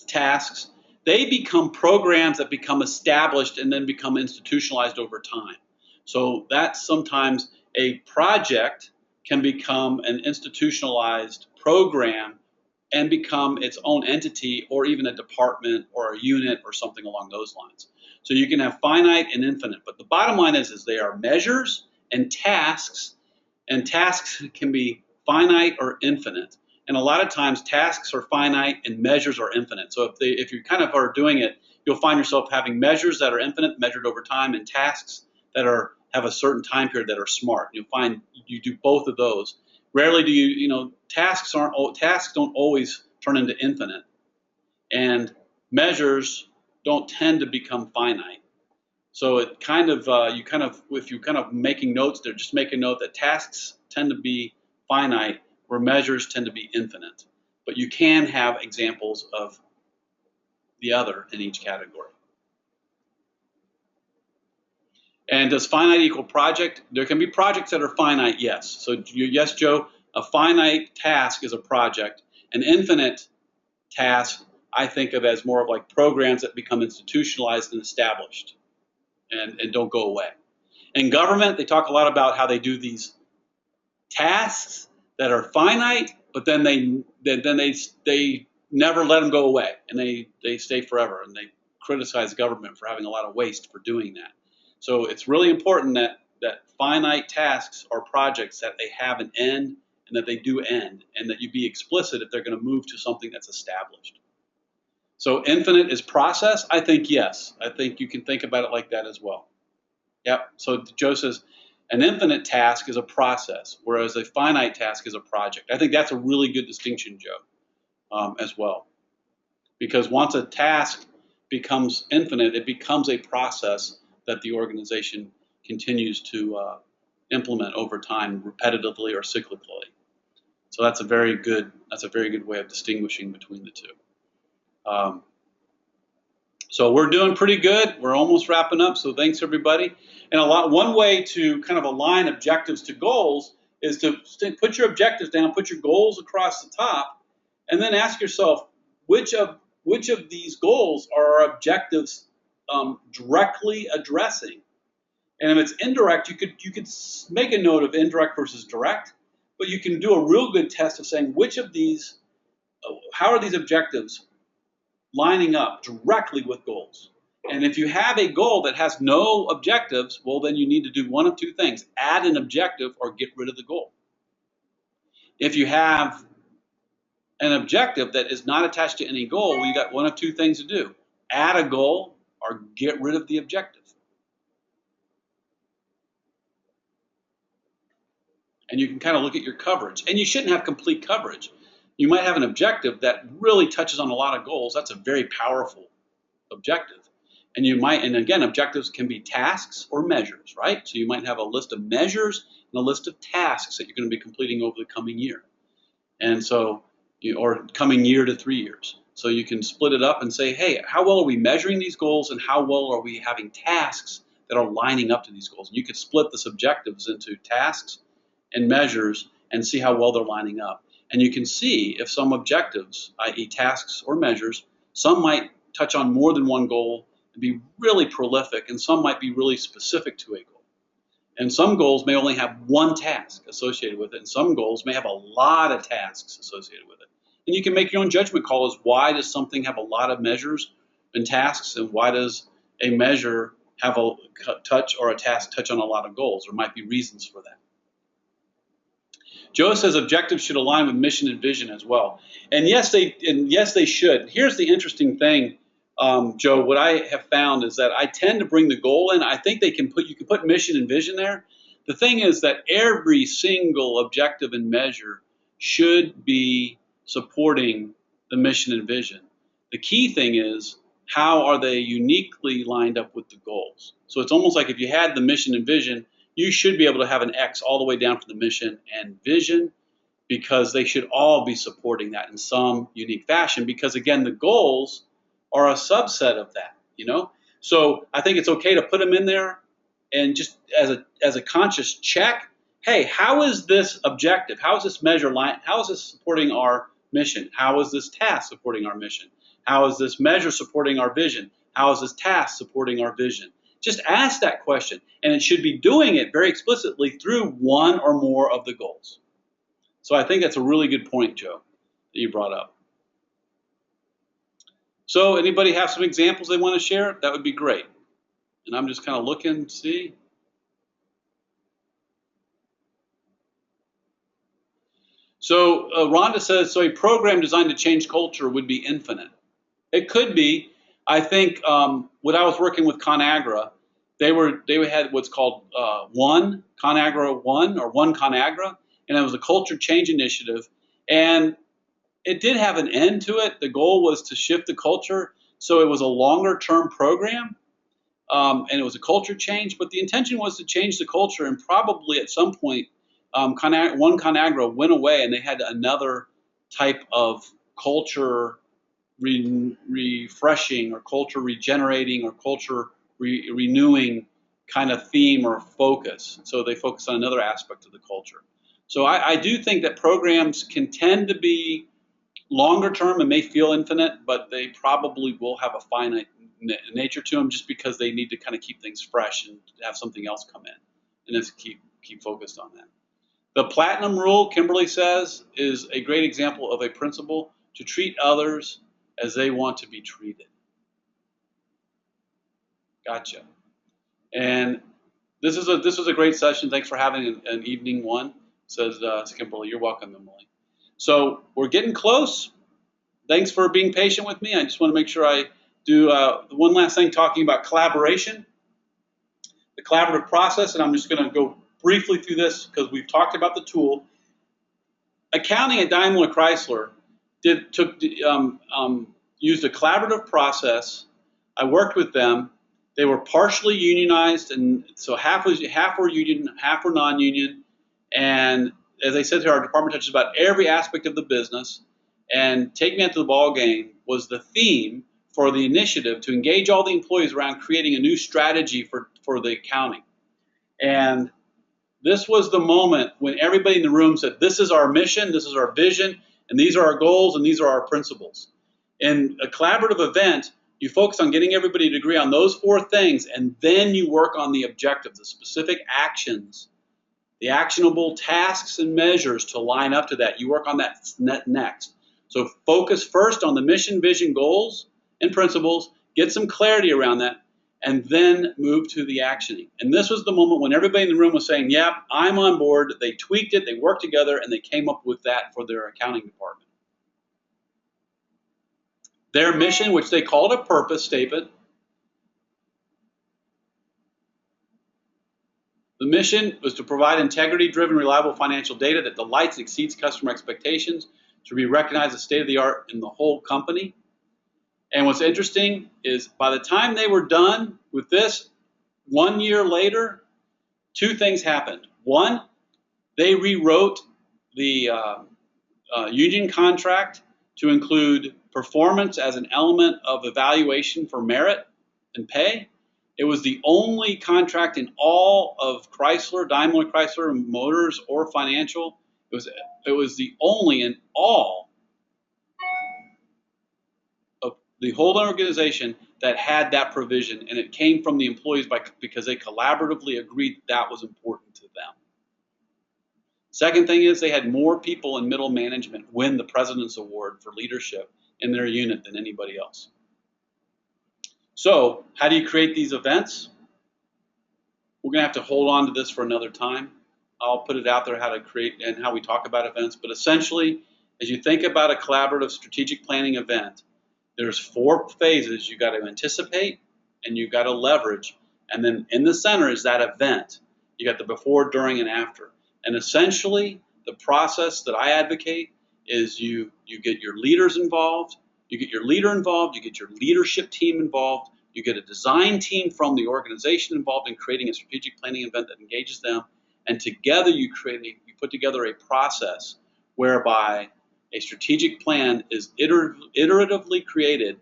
tasks, they become programs that become established and then become institutionalized over time. So that's sometimes a project can become an institutionalized program and become its own entity, or even a department or a unit or something along those lines. So you can have finite and infinite, but the bottom line is they are measures and tasks can be finite or infinite. And a lot of times tasks are finite and measures are infinite. So if you kind of are doing it, you'll find yourself having measures that are infinite, measured over time, and tasks that have a certain time period that are SMART. You'll find you do both of those. Rarely do tasks don't always turn into infinite, and measures don't tend to become finite. So it if you kind of making notes there, just make a note that tasks tend to be finite, where measures tend to be infinite. But you can have examples of the other in each category. And does finite equal project? There can be projects that are finite, yes. So yes, Joe, a finite task is a project. An infinite task I think of as more of like programs that become institutionalized and established and don't go away. In government, they talk a lot about how they do these tasks that are finite, but then they never let them go away, and they stay forever, and they criticize government for having a lot of waste for doing that. So it's really important that finite tasks are projects that they have an end and that they do end, and that you be explicit if they're going to move to something that's established. So infinite is process? I think yes. I think you can think about it like that as well. Yep. So Joe says an infinite task is a process, whereas a finite task is a project. I think that's a really good distinction, Joe, as well. Because once a task becomes infinite, it becomes a process that the organization continues to implement over time, repetitively or cyclically. So that's a very good way of distinguishing between the two. So we're doing pretty good. We're almost wrapping up. So thanks everybody. And one way to kind of align objectives to goals is to put your objectives down, put your goals across the top, and then ask yourself which of these goals are our objectives directly addressing. And if it's indirect, you could make a note of indirect versus direct, but you can do a real good test of saying which of these, how are these objectives lining up directly with goals. And if you have a goal that has no objectives, well, then you need to do one of two things: add an objective or get rid of the goal. If you have an objective that is not attached to any goal, well, you got one of two things to do: add a goal or get rid of the objective. And you can kind of look at your coverage. And you shouldn't have complete coverage. You might have an objective that really touches on a lot of goals. That's a very powerful objective. And again, objectives can be tasks or measures, right? So you might have a list of measures and a list of tasks that you're going to be completing over the coming year. And so, or coming year to 3 years. So you can split it up and say, hey, how well are we measuring these goals, and how well are we having tasks that are lining up to these goals? And you could split the objectives into tasks and measures and see how well they're lining up. And you can see if some objectives, i.e. tasks or measures, some might touch on more than one goal and be really prolific, and some might be really specific to a goal. And some goals may only have one task associated with it, and some goals may have a lot of tasks associated with it. And you can make your own judgment call as why does something have a lot of measures and tasks, and why does a measure have a touch or a task touch on a lot of goals? There might be reasons for that. Joe says objectives should align with mission and vision as well. And yes, they should. Here's the interesting thing, Joe. What I have found is that I tend to bring the goal in. I think you can put mission and vision there. The thing is that every single objective and measure should be supporting the mission and vision. The key thing is how are they uniquely lined up with the goals? So it's almost like if you had the mission and vision, you should be able to have an X all the way down for the mission and vision, because they should all be supporting that in some unique fashion, because again, the goals are a subset of that, you know? So I think it's okay to put them in there and just as a conscious check, hey, how is this objective? How is this measure line? How is this supporting our mission? How is this task supporting our mission? How is this measure supporting our vision? How is this task supporting our vision? Just ask that question, and it should be doing it very explicitly through one or more of the goals. So I think that's a really good point, Joe, that you brought up. So anybody have some examples they want to share? That would be great. And I'm just kind of looking to see. So Rhonda says, so a program designed to change culture would be infinite. It could be. I think when I was working with ConAgra, they had what's called One ConAgra One or One ConAgra, and it was a culture change initiative. And it did have an end to it. The goal was to shift the culture. So it was a longer term program, and it was a culture change. But the intention was to change the culture, and probably at some point, One ConAgra went away, and they had another type of culture refreshing or culture regenerating or culture renewing kind of theme or focus. So they focus on another aspect of the culture. So I do think that programs can tend to be longer term and may feel infinite, but they probably will have a finite nature to them, just because they need to kind of keep things fresh and have something else come in, and just keep focused on that. The platinum rule, Kimberly says, is a great example of a principle to treat others as they want to be treated. Gotcha. And this was a great session. Thanks for having an evening one, says Kimberly. You're welcome, Emily. So we're getting close. Thanks for being patient with me. I just want to make sure I do one last thing, talking about collaboration, the collaborative process, and I'm just going to go briefly through this because we've talked about the tool. Accounting at Daimler Chrysler used a collaborative process. I worked with them. They were partially unionized, and so half were union, half were non-union. And as I said, our department touches about every aspect of the business. And Take Me Out to the Ball Game was the theme for the initiative to engage all the employees around creating a new strategy for the accounting. And this was the moment when everybody in the room said, this is our mission, this is our vision, and these are our goals, and these are our principles. In a collaborative event, you focus on getting everybody to agree on those four things, and then you work on the objectives, the specific actions, the actionable tasks and measures to line up to that. You work on that next. So focus first on the mission, vision, goals, and principles, get some clarity around that, and then move to the actioning. And this was the moment when everybody in the room was saying, yep, I'm on board. They tweaked it, they worked together, and they came up with that for their accounting department. Their mission, which they called a purpose statement, the mission was to provide integrity-driven, reliable financial data that delights and exceeds customer expectations, to be recognized as state-of-the-art in the whole company. And what's interesting is by the time they were done with this, 1 year later, two things happened. One, they rewrote the union contract to include performance as an element of evaluation for merit and pay. It was the only contract in all of Chrysler, Daimler Chrysler Motors or Financial. It was the only in all of the whole organization that had that provision, and it came from the employees because they collaboratively agreed that was important to them. Second thing is they had more people in middle management win the President's Award for leadership in their unit than anybody else. So how do you create these events? We're going to have to hold on to this for another time. I'll put it out there how to create and how we talk about events. But essentially, as you think about a collaborative strategic planning event, there's 4 phases. You got to anticipate and you got to leverage. And then in the center is that event. You got the before, during, and after. And essentially, the process that I advocate is you get your leaders involved, You get your leader involved, you get your leadership team involved, you get a design team from the organization involved in creating a strategic planning event that engages them, and together you put together a process whereby a strategic plan is iteratively created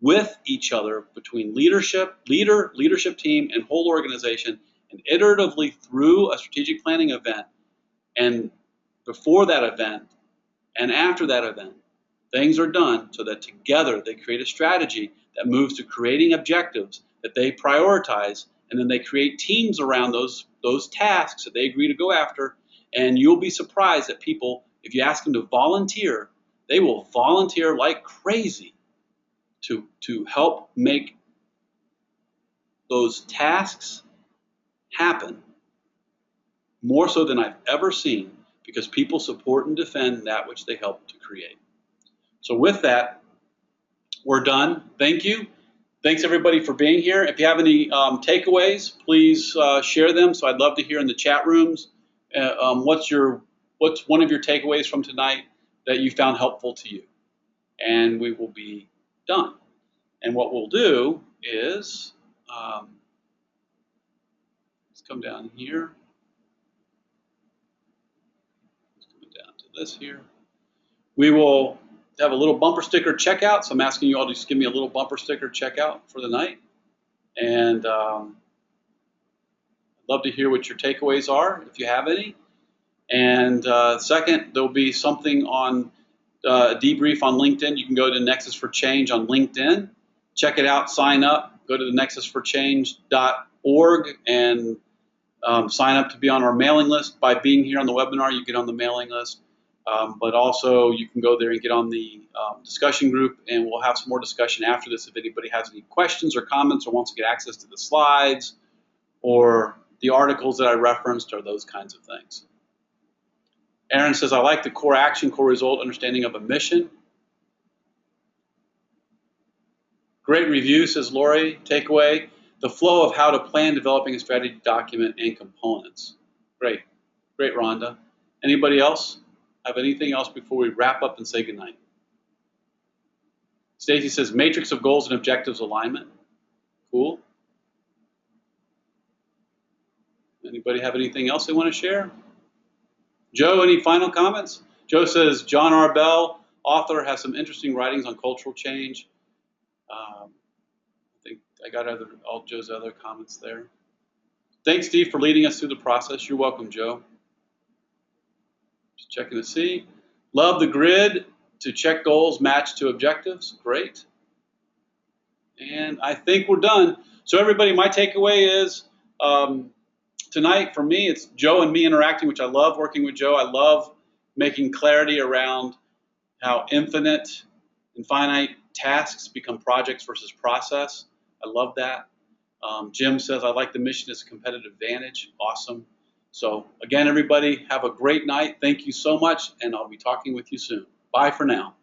with each other between leadership team, and whole organization, and iteratively through a strategic planning event, and before that event and after that event, things are done so that together they create a strategy that moves to creating objectives that they prioritize, and then they create teams around those tasks that they agree to go after. And you'll be surprised that people, if you ask them to volunteer, they will volunteer like crazy to help make those tasks happen, more so than I've ever seen, because people support and defend that which they help to create. So with that, we're done. Thank you. Thanks everybody for being here. If you have any takeaways, please share them. So I'd love to hear in the chat rooms what's one of your takeaways from tonight that you found helpful to you. And we will be done. And what we'll do is let's come down here. Let's come down to this here. We will have a little bumper sticker checkout. So I'm asking you all to just give me a little bumper sticker checkout for the night. And I'd love to hear what your takeaways are, if you have any. And second, there'll be something on a debrief on LinkedIn. You can go to Nexus for Change on LinkedIn. Check it out, sign up, go to the nexusforchange.org and sign up to be on our mailing list. By being here on the webinar, you get on the mailing list. But also you can go there and get on the discussion group, and we'll have some more discussion after this if anybody has any questions or comments or wants to get access to the slides or the articles that I referenced or those kinds of things. Aaron says, I like the core action, core result, understanding of a mission. Great review, says Lori. Takeaway, the flow of how to plan developing a strategy document and components. Great. Great, Rhonda. Anybody else have anything else before we wrap up and say goodnight? Stacy says, matrix of goals and objectives alignment. Cool. Anybody have anything else they want to share? Joe, any final comments? Joe says, John R. Bell, author, has some interesting writings on cultural change. I think I got all Joe's other comments there. Thanks, Steve, for leading us through the process. You're welcome, Joe. Just checking to see. Love the grid to check goals, match to objectives. Great. And I think we're done. So everybody, my takeaway is tonight for me, it's Joe and me interacting, which I love working with Joe. I love making clarity around how infinite and finite tasks become projects versus process. I love that. Jim says, I like the mission as a competitive advantage. Awesome. So again, everybody, have a great night. Thank you so much, and I'll be talking with you soon. Bye for now.